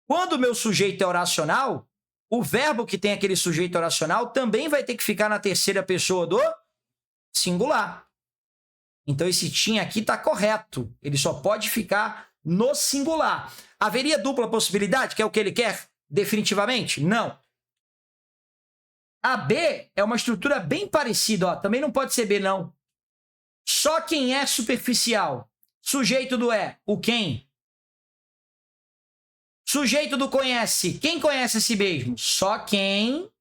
Quando o meu sujeito é oracional, o verbo que tem aquele sujeito oracional também vai ter que ficar na terceira pessoa do singular. Então, esse tinha aqui está correto. Ele só pode ficar no singular. Haveria dupla possibilidade, que é o que ele quer? Definitivamente? Não. A B é uma estrutura bem parecida. Ó. Também não pode ser B, não. Só quem é superficial. Sujeito do é, o quem. Sujeito do conhece. Quem conhece a si mesmo? Só quem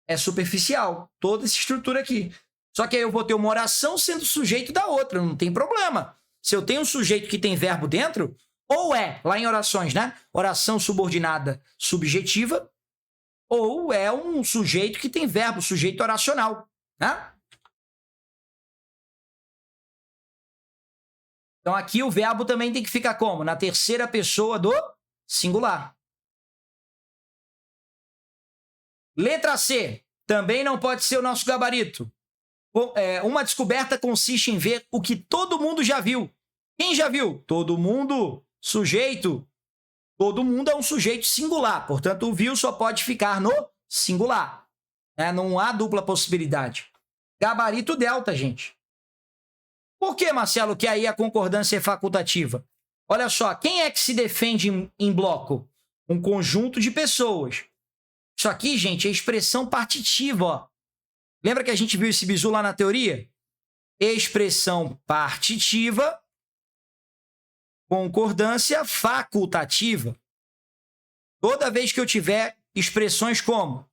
é superficial. Toda essa estrutura aqui. Só que aí eu vou ter uma oração sendo sujeito da outra. Não tem problema. Se eu tenho um sujeito que tem verbo dentro, ou é, lá em orações, né? Oração subordinada subjetiva, ou é um sujeito que tem verbo, sujeito oracional, né? Então, aqui o verbo também tem que ficar como? Na terceira pessoa do singular. Letra C. Também não pode ser o nosso gabarito. Uma descoberta consiste em ver o que todo mundo já viu. Quem já viu? Todo mundo. Sujeito. Todo mundo é um sujeito singular. Portanto, o viu só pode ficar no singular. Não há dupla possibilidade. Gabarito delta, gente. Por que, Marcelo, que aí a concordância é facultativa? Olha só, quem é que se defende em bloco? Um conjunto de pessoas. Isso aqui, gente, é expressão partitiva, ó. Lembra que a gente viu esse bizu lá na teoria? Expressão partitiva, concordância facultativa. Toda vez que eu tiver expressões como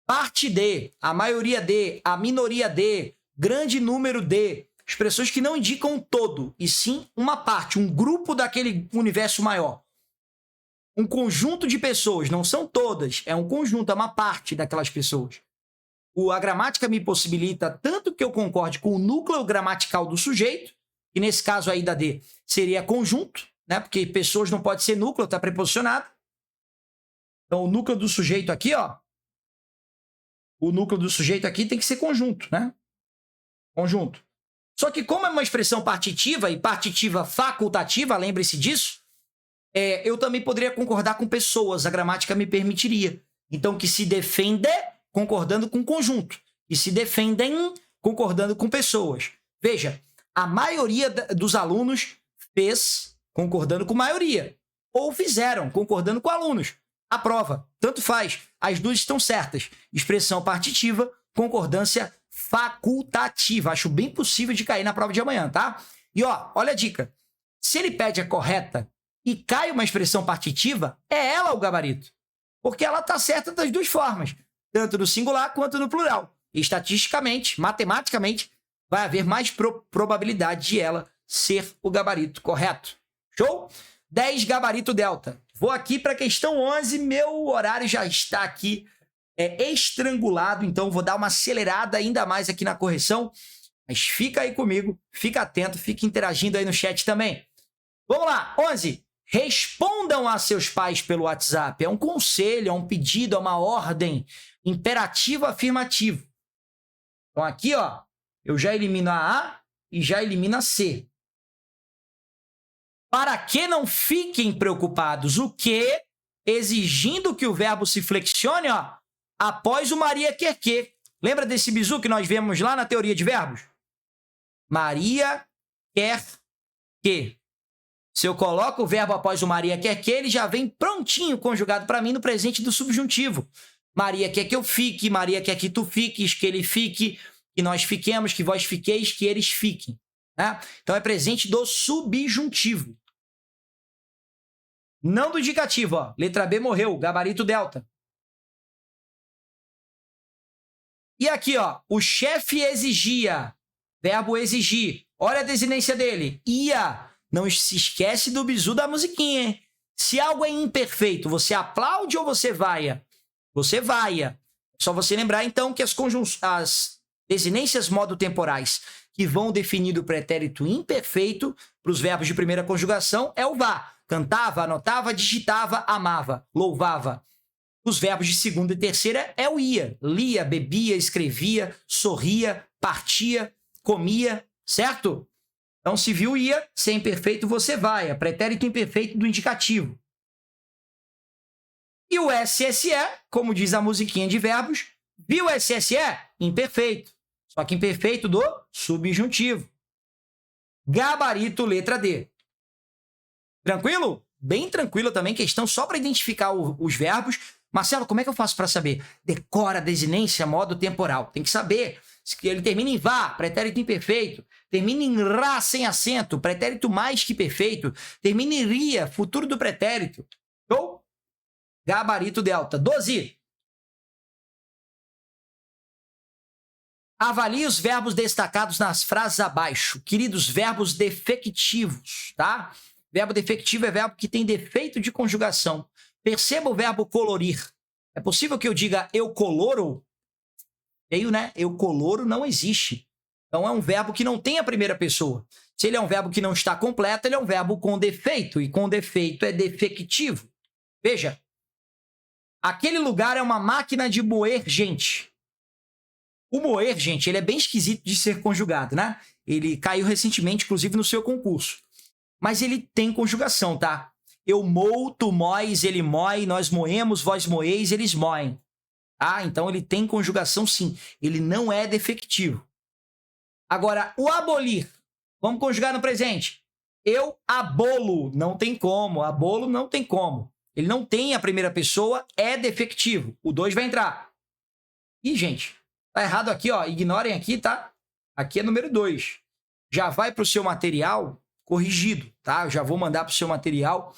parte de, a maioria de, a minoria de, grande número de, expressões que não indicam todo, e sim uma parte, um grupo daquele universo maior. Um conjunto de pessoas, não são todas, é um conjunto, é uma parte daquelas pessoas. A gramática me possibilita tanto que eu concorde com o núcleo gramatical do sujeito, e nesse caso aí da D seria conjunto, né? Porque pessoas não pode ser núcleo, está preposicionado. Então o núcleo do sujeito aqui, ó, o núcleo do sujeito aqui tem que ser conjunto, né? Conjunto. Só que como é uma expressão partitiva e partitiva facultativa, lembre-se disso, eu também poderia concordar com pessoas, a gramática me permitiria. Então, que se defende concordando com conjunto, e se defendem concordando com pessoas. Veja, a maioria dos alunos fez concordando com maioria, ou fizeram concordando com alunos. A prova, tanto faz, as duas estão certas. Expressão partitiva, concordância facultativa. Acho bem possível de cair na prova de amanhã, tá? E ó, olha a dica. Se ele pede a correta e cai uma expressão partitiva, é ela o gabarito. Porque ela está certa das duas formas, tanto no singular quanto no plural. E, estatisticamente, matematicamente, vai haver mais probabilidade de ela ser o gabarito correto. Show? 10, gabarito delta. Vou aqui para a questão 11, meu horário já está aqui estrangulado, então vou dar uma acelerada ainda mais aqui na correção. Mas fica aí comigo, fica atento, fica interagindo aí no chat também. Vamos lá, 11. Respondam a seus pais pelo WhatsApp. É um conselho, é um pedido, é uma ordem. Imperativo afirmativo. Então aqui, ó, eu já elimino a A e já elimino a C. Para que não fiquem preocupados, o que? Exigindo que o verbo se flexione, ó, após o Maria quer que. Lembra desse bizu que nós vemos lá na teoria de verbos? Maria quer que. Se eu coloco o verbo após o Maria quer que, ele já vem prontinho conjugado para mim no presente do subjuntivo. Maria quer que eu fique, Maria quer que tu fiques, que ele fique, que nós fiquemos, que vós fiqueis, que eles fiquem. Né? Então é presente do subjuntivo. Não do indicativo, ó. Letra B morreu, gabarito delta. E aqui, ó, o chefe exigia, verbo exigir. Olha a desinência dele, ia. Não se esquece do bizu da musiquinha, hein? Se algo é imperfeito, você aplaude ou você vaia? Você vaia. Só você lembrar, então, que as desinências modo-temporais que vão definir o pretérito imperfeito para os verbos de primeira conjugação é o vá. Cantava, anotava, digitava, amava, louvava. Os verbos de segunda e terceira é o ia. Lia, bebia, escrevia, sorria, partia, comia, certo? Então, se viu ia, se é imperfeito, você vai. É pretérito imperfeito do indicativo. E o SSE, como diz a musiquinha de verbos, viu SSE? Imperfeito. Só que imperfeito do subjuntivo. Gabarito, letra D. Tranquilo? Bem tranquilo também, questão só para identificar os verbos. Marcelo, como é que eu faço para saber? Decora a desinência, modo temporal. Tem que saber. Ele termina em vá, pretérito imperfeito. Termina em rá, sem acento, pretérito mais que perfeito. Termina em ria, futuro do pretérito. Show? Gabarito delta. 12. Avalie os verbos destacados nas frases abaixo. Queridos, verbos defectivos, tá? Verbo defectivo é verbo que tem defeito de conjugação. Perceba o verbo colorir. É possível que eu diga eu coloro? Feio, né? Eu coloro não existe. Então é um verbo que não tem a primeira pessoa. Se ele é um verbo que não está completo, ele é um verbo com defeito. E com defeito é defectivo. Veja. Aquele lugar é uma máquina de moer gente. O moer, gente, ele é bem esquisito de ser conjugado, né? Ele caiu recentemente, inclusive, no seu concurso. Mas ele tem conjugação, tá? Eu moo, tu moes, ele moe, nós moemos, vós moeis, eles moem. Tá? Então ele tem conjugação sim. Ele não é defectivo. Agora, o abolir. Vamos conjugar no presente. Eu abolo. Não tem como. Abolo não tem como. Ele não tem a primeira pessoa, é defectivo. O 2 vai entrar. Ih, gente, tá errado aqui, ó. Ignorem aqui, tá? Aqui é número 2. Já vai para o seu material corrigido, tá? Eu já vou mandar para o seu material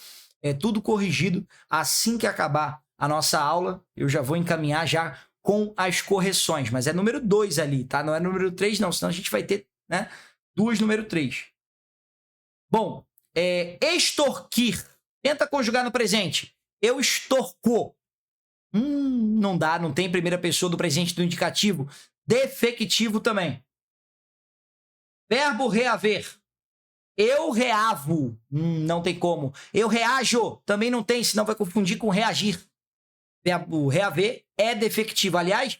tudo corrigido. Assim que acabar a nossa aula, eu já vou encaminhar já com as correções. Mas é número 2 ali, tá? Não é número 3 não, senão a gente vai ter, né, 2 número 3. Bom, extorquir. Tenta conjugar no presente. Eu extorco. Não dá, não tem primeira pessoa do presente do indicativo. Defectivo também. Verbo reaver. Eu reavo. Não tem como. Eu reajo. Também não tem, senão vai confundir com reagir. Verbo reaver é defectivo. Aliás,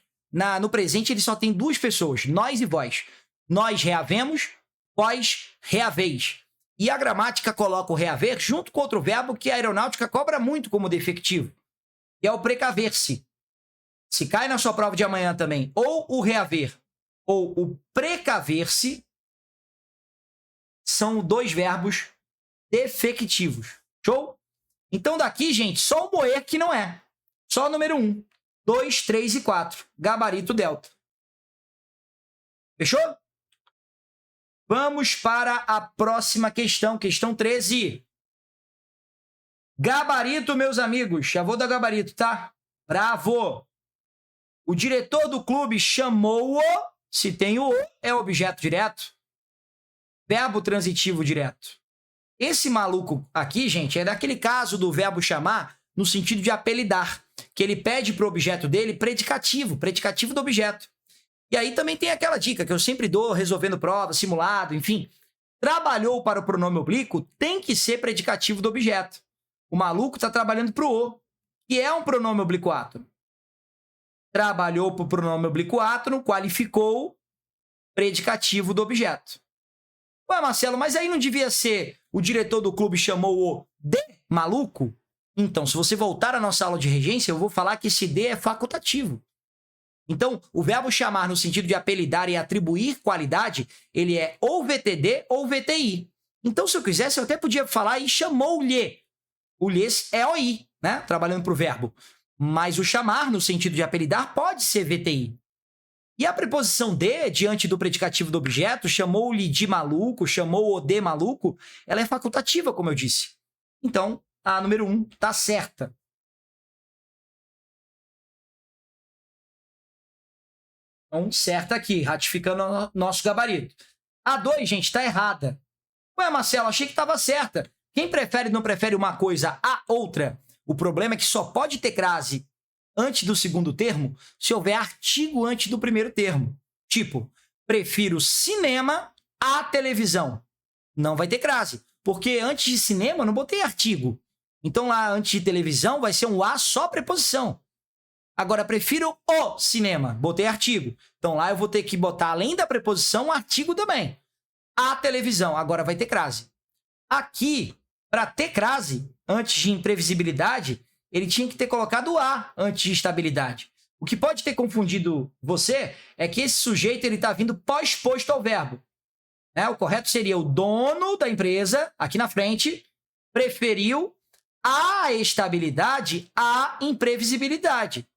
no presente ele só tem 2 pessoas, nós e vós. Nós reavemos, vós reaveis. E a gramática coloca o reaver junto com outro verbo que a aeronáutica cobra muito como defectivo, que é o precaver-se. Se cai na sua prova de amanhã também, ou o reaver ou o precaver-se, são 2 verbos defectivos. Show? Então daqui, gente, só o moer que não é. Só o número 1, 2, 3 e 4. Gabarito delta. Fechou? Vamos para a próxima questão. Questão 13. Gabarito, meus amigos. Já vou dar gabarito, tá? Bravo! O diretor do clube chamou-o. Se tem o é objeto direto. Verbo transitivo direto. Esse maluco aqui, gente, é daquele caso do verbo chamar no sentido de apelidar, que ele pede para o objeto dele predicativo do objeto. E aí também tem aquela dica que eu sempre dou resolvendo prova, simulado, enfim. Trabalhou para o pronome oblíquo, tem que ser predicativo do objeto. O maluco está trabalhando para o O, que é um pronome obliquátono. Trabalhou para o pronome obliquátono, qualificou predicativo do objeto. Ué, Marcelo, mas aí não devia ser o diretor do clube chamou-o de maluco? Então, se você voltar à nossa aula de regência, eu vou falar que esse de é facultativo. Então, o verbo chamar no sentido de apelidar e atribuir qualidade, ele é ou VTD ou VTI. Então, se eu quisesse, eu até podia falar e chamou-lhe. O lhe é OI, né? Trabalhando para o verbo. Mas o chamar no sentido de apelidar pode ser VTI. E a preposição de, diante do predicativo do objeto, chamou-lhe de maluco, chamou-o de maluco, ela é facultativa, como eu disse. Então, a número 1 está certa. Então, certa aqui, ratificando o nosso gabarito. A 2, gente, está errada. Ué, Marcelo, achei que estava certa. Quem prefere não prefere uma coisa a outra? O problema é que só pode ter crase antes do segundo termo se houver artigo antes do primeiro termo. Tipo, prefiro cinema à televisão. Não vai ter crase, porque antes de cinema eu não botei artigo. Então lá antes de televisão vai ser um a só preposição. Agora, prefiro o cinema, botei artigo. Então lá eu vou ter que botar, além da preposição, um artigo também. A televisão, agora vai ter crase. Aqui, para ter crase, antes de imprevisibilidade, ele tinha que ter colocado a antes de estabilidade. O que pode ter confundido você é que esse sujeito ele está vindo pós-posto ao verbo. Né? O correto seria o dono da empresa, aqui na frente, preferiu a estabilidade à imprevisibilidade.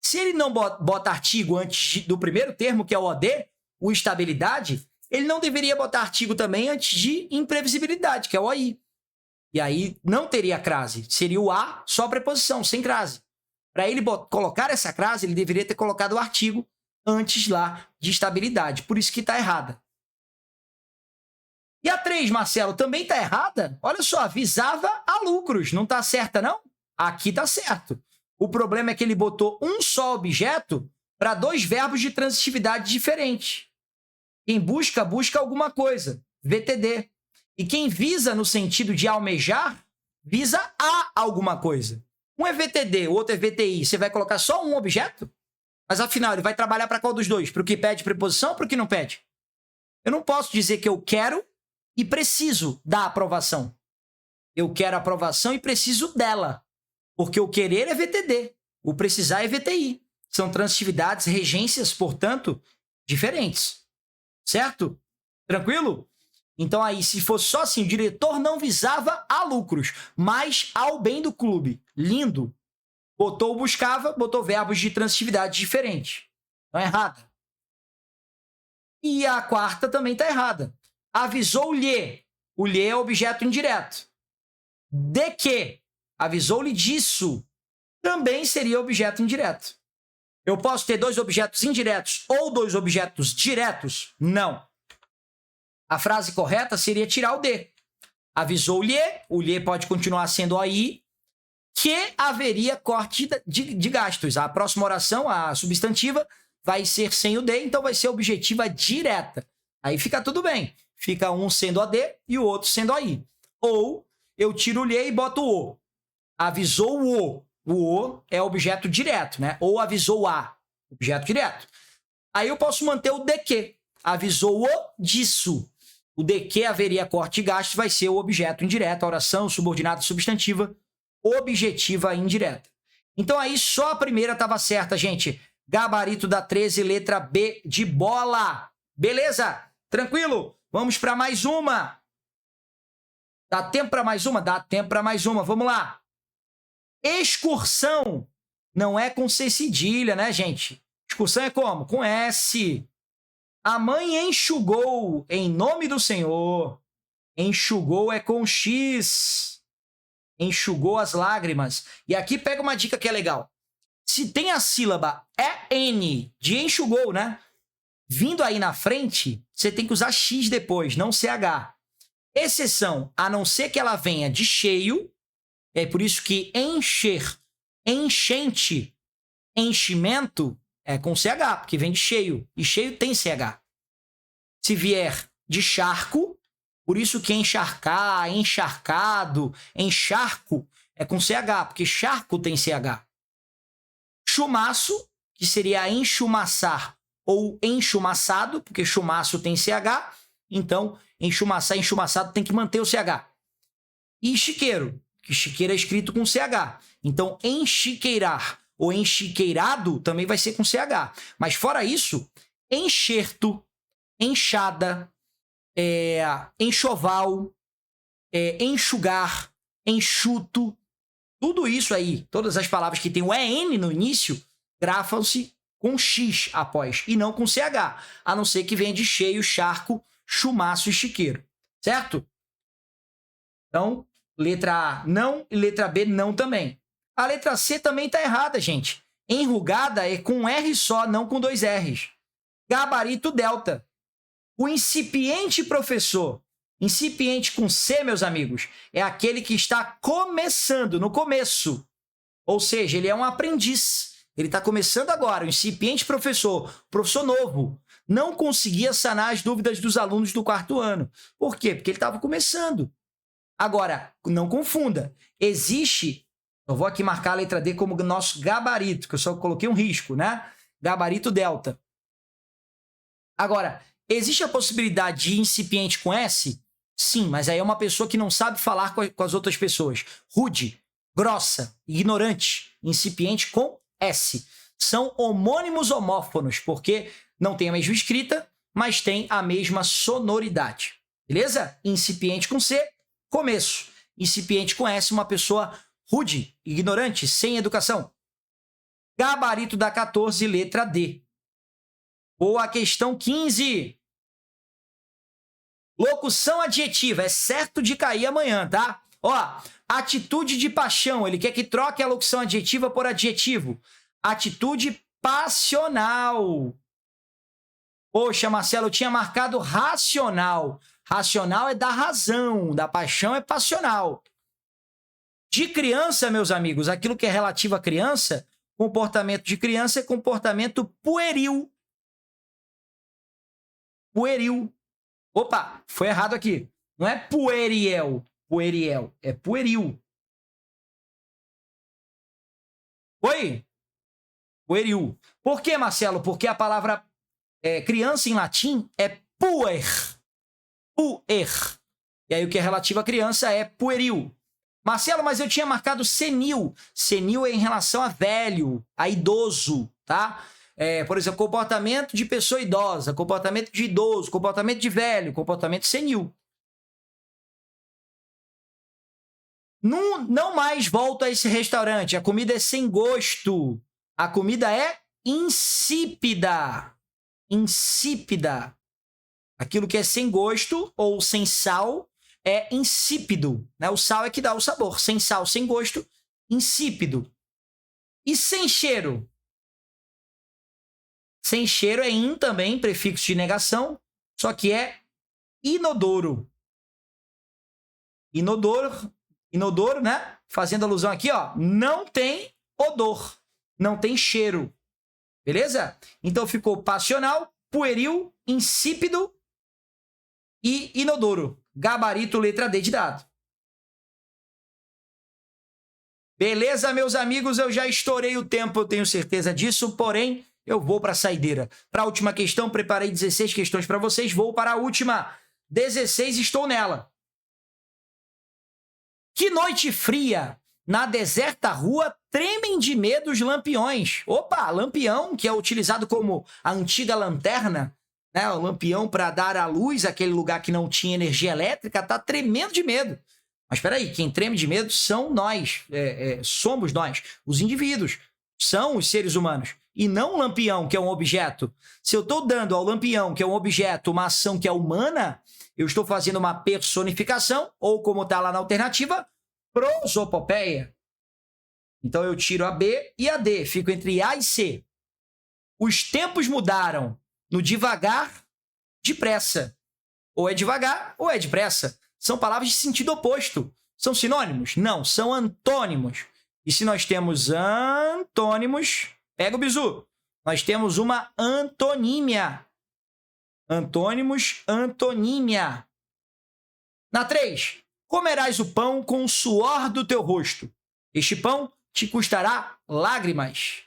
Se ele não bota artigo antes do primeiro termo, que é o OD, o estabilidade, ele não deveria botar artigo também antes de imprevisibilidade, que é o OI. E aí não teria crase. Seria o a só preposição, sem crase. Para ele colocar essa crase, ele deveria ter colocado o artigo antes lá de estabilidade. Por isso que está errada. E a 3, Marcelo, também está errada? Olha só, visava a lucros. Não está certa, não? Aqui está certo. O problema é que ele botou um só objeto para 2 verbos de transitividade diferentes. Quem busca, busca alguma coisa. VTD. E quem visa no sentido de almejar, visa a alguma coisa. Um é VTD, o outro é VTI. Você vai colocar só um objeto? Mas afinal, ele vai trabalhar para qual dos dois? Para o que pede preposição ou para o que não pede? Eu não posso dizer que eu quero e preciso da aprovação. Eu quero aprovação e preciso dela. Porque o querer é VTD, o precisar é VTI. São transitividades, regências, portanto, diferentes. Certo? Tranquilo? Então aí, se fosse só assim, o diretor não visava a lucros, mas ao bem do clube. Lindo. Botou buscava, botou verbos de transitividade diferentes. Não é errada. E a quarta também está errada. Avisou-lhe. O lhe é objeto indireto. De que? Avisou-lhe disso. Também seria objeto indireto. Eu posso ter dois objetos indiretos ou dois objetos diretos? Não. A frase correta seria tirar o de. Avisou-lhe, o lhe pode continuar sendo aí, que haveria corte de gastos. A próxima oração, a substantiva, vai ser sem o de, então vai ser objetiva direta. Aí fica tudo bem. Fica um sendo a de e o outro sendo aí. Ou eu tiro o lhe e boto o. Avisou o. O o é objeto direto, né? Ou avisou a. Objeto direto. Aí eu posso manter o de que. Avisou o disso. O de que haveria corte de gastos vai ser o objeto indireto, a oração subordinada substantiva, objetiva indireta. Então aí só a primeira estava certa, gente. Gabarito da 13, letra B de bola. Beleza? Tranquilo? Vamos para mais uma. Dá tempo para mais uma? Dá tempo para mais uma. Vamos lá. Excursão não é com C cedilha, né, gente? Excursão é como? Com S. A mãe enxugou em nome do Senhor. Enxugou é com X. Enxugou as lágrimas. E aqui pega uma dica que é legal. Se tem a sílaba EN de enxugou, né? Vindo aí na frente, você tem que usar X depois, não CH. Exceção, a não ser que ela venha de cheio. É por isso que encher, enchente, enchimento é com CH, porque vem de cheio. E cheio tem CH. Se vier de charco, por isso que encharcar, encharcado, encharco é com CH, porque charco tem CH. Chumaço, que seria enchumaçar ou enchumaçado, porque chumaço tem CH. Então, enchumaçar, enchumaçado tem que manter o CH. E chiqueiro, que chiqueiro é escrito com CH. Então, enchiqueirar ou enchiqueirado também vai ser com CH. Mas fora isso, enxerto, enxada, enxoval, enxugar, enxuto, tudo isso aí, todas as palavras que tem o EN no início, grafam-se com X após e não com CH, a não ser que venha de cheio, charco, chumaço e chiqueiro, certo? Então, letra A não e letra B não também. A letra C também está errada, gente. Enrugada é com R só, não com dois R's. Gabarito delta. O incipiente professor, incipiente com C, meus amigos, é aquele que está começando, no começo. Ou seja, ele é um aprendiz. Ele está começando agora, o incipiente professor novo. Não conseguia sanar as dúvidas dos alunos do quarto ano. Por quê? Porque ele estava começando. Agora, não confunda. Existe, eu vou aqui marcar a letra D como nosso gabarito, que eu só coloquei um risco, né? Gabarito delta. Agora, existe a possibilidade de incipiente com S? Sim, mas aí é uma pessoa que não sabe falar com as outras pessoas. Rude, grossa, ignorante, incipiente com S. São homônimos homófonos, porque não tem a mesma escrita, mas tem a mesma sonoridade. Beleza? Incipiente com C, começo. Incipiente com S, uma pessoa rude, ignorante, sem educação. Gabarito da 14, letra D. Ou a questão 15. Locução adjetiva. É certo de cair amanhã, tá? Ó, atitude de paixão. Ele quer que troque a locução adjetiva por adjetivo. Atitude passional. Poxa, Marcelo, eu tinha marcado racional. Racional é da razão. Da paixão é passional. De criança, meus amigos, aquilo que é relativo à criança, comportamento de criança é comportamento pueril. Pueril. Opa, foi errado aqui. Não é pueriel, pueriel, é pueril. Oi? Pueril. Por quê, Marcelo? Porque a palavra criança em latim é puer. Puer. E aí o que é relativo à criança é pueril. Marcelo, mas eu tinha marcado senil. Senil é em relação a velho, a idoso, tá? Por exemplo, comportamento de pessoa idosa, comportamento de idoso, comportamento de velho, comportamento senil. Não mais volto a esse restaurante. A comida é sem gosto. A comida é insípida. Insípida. Aquilo que é sem gosto ou sem sal é insípido, né? O sal é que dá o sabor. Sem sal, sem gosto, insípido. E sem cheiro? Sem cheiro é in também, prefixo de negação, só que é inodoro. Inodoro, né? Fazendo alusão aqui, ó, não tem odor, não tem cheiro. Beleza? Então ficou passional, pueril, insípido e inodoro. Gabarito, letra D de dado. Beleza, meus amigos? Eu já estourei o tempo, eu tenho certeza disso, porém, eu vou para a saideira. Para a última questão, preparei 16 questões para vocês, vou para a última. 16, estou nela. Que noite fria, na deserta rua, tremem de medo os lampiões. Opa, lampião, que é utilizado como a antiga lanterna, né? O lampião para dar à luz aquele lugar que não tinha energia elétrica, tá tremendo de medo. Mas espera aí, quem treme de medo são nós, somos nós, os indivíduos, são os seres humanos, e não o lampião, que é um objeto. Se eu estou dando ao lampião, que é um objeto, uma ação que é humana, eu estou fazendo uma personificação, ou como está lá na alternativa, prosopopeia. Então eu tiro a B e a D, fico entre A e C. Os tempos mudaram no devagar, depressa. Ou é devagar ou é depressa. São palavras de sentido oposto. São sinônimos? Não, são antônimos. E se nós temos antônimos, pega o bizu. Nós temos uma antonímia. Antônimos, antonímia. Na 3, comerás o pão com o suor do teu rosto. Este pão te custará lágrimas.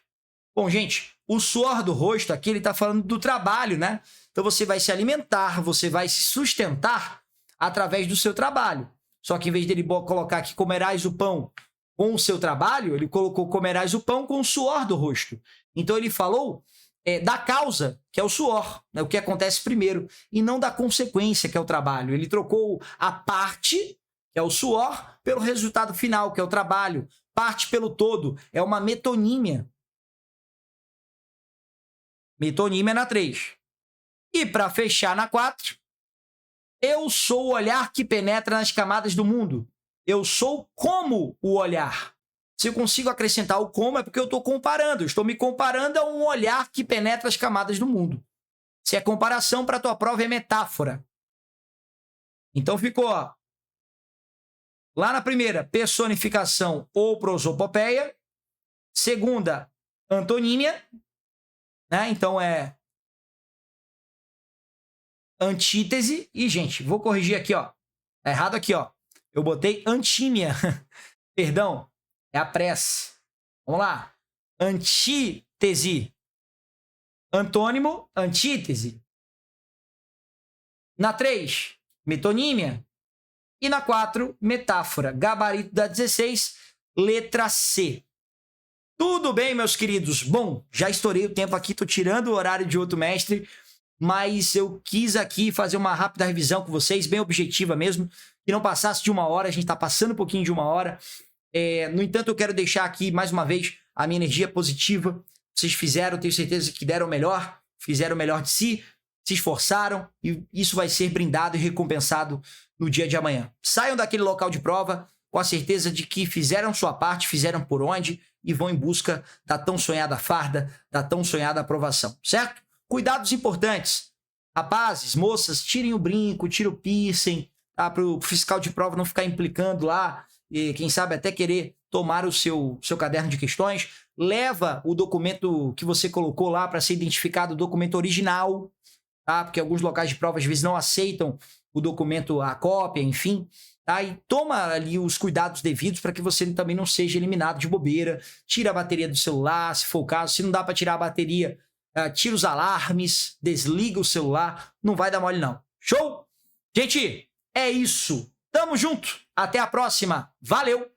Bom, gente, o suor do rosto aqui, ele está falando do trabalho, né? Então você vai se alimentar, você vai se sustentar através do seu trabalho. Só que em vez dele colocar aqui comerás o pão com o seu trabalho, ele colocou comerás o pão com o suor do rosto. Então ele falou da causa, que é o suor, né? O que acontece primeiro, e não da consequência, que é o trabalho. Ele trocou a parte, que é o suor, pelo resultado final, que é o trabalho. Parte pelo todo, é uma metonímia. Metonímia na 3. E para fechar na 4, eu sou o olhar que penetra nas camadas do mundo. Eu sou como o olhar. Se eu consigo acrescentar o como, é porque eu estou comparando. Eu estou me comparando a um olhar que penetra as camadas do mundo. Se é comparação, para a tua prova é metáfora. Então ficou, ó, lá na primeira, personificação ou prosopopeia. Segunda, antonímia. Né? Então é antítese. E, gente, vou corrigir aqui, ó. Tá errado aqui, ó. Eu botei antímia. Perdão, é a prece. Vamos lá. Antítese. Antônimo, antítese. Na 3, metonímia. E na 4, metáfora. Gabarito da 16, letra C. Tudo bem, meus queridos? Bom, já estourei o tempo aqui, tô tirando o horário de outro mestre, mas eu quis aqui fazer uma rápida revisão com vocês, bem objetiva mesmo, que não passasse de 1 hora, a gente tá passando um pouquinho de 1 hora. No entanto, eu quero deixar aqui, mais uma vez, a minha energia positiva. Vocês fizeram, tenho certeza que deram o melhor, fizeram o melhor de si, se esforçaram, e isso vai ser brindado e recompensado no dia de amanhã. Saiam daquele local de prova com a certeza de que fizeram sua parte, fizeram por onde, e vão em busca da tão sonhada farda, da tão sonhada aprovação, certo? Cuidados importantes. Rapazes, moças, tirem o brinco, tirem o piercing, tá? Para o fiscal de prova não ficar implicando lá, e quem sabe até querer tomar o seu caderno de questões. Leva o documento que você colocou lá para ser identificado, o documento original, tá? Porque alguns locais de prova às vezes não aceitam o documento, a cópia, enfim. tá? E toma ali os cuidados devidos para que você também não seja eliminado de bobeira. Tira a bateria do celular, se for o caso. Se não dá para tirar a bateria, tira os alarmes, desliga o celular. Não vai dar mole, não. Show? Gente, é isso. Tamo junto. Até a próxima. Valeu!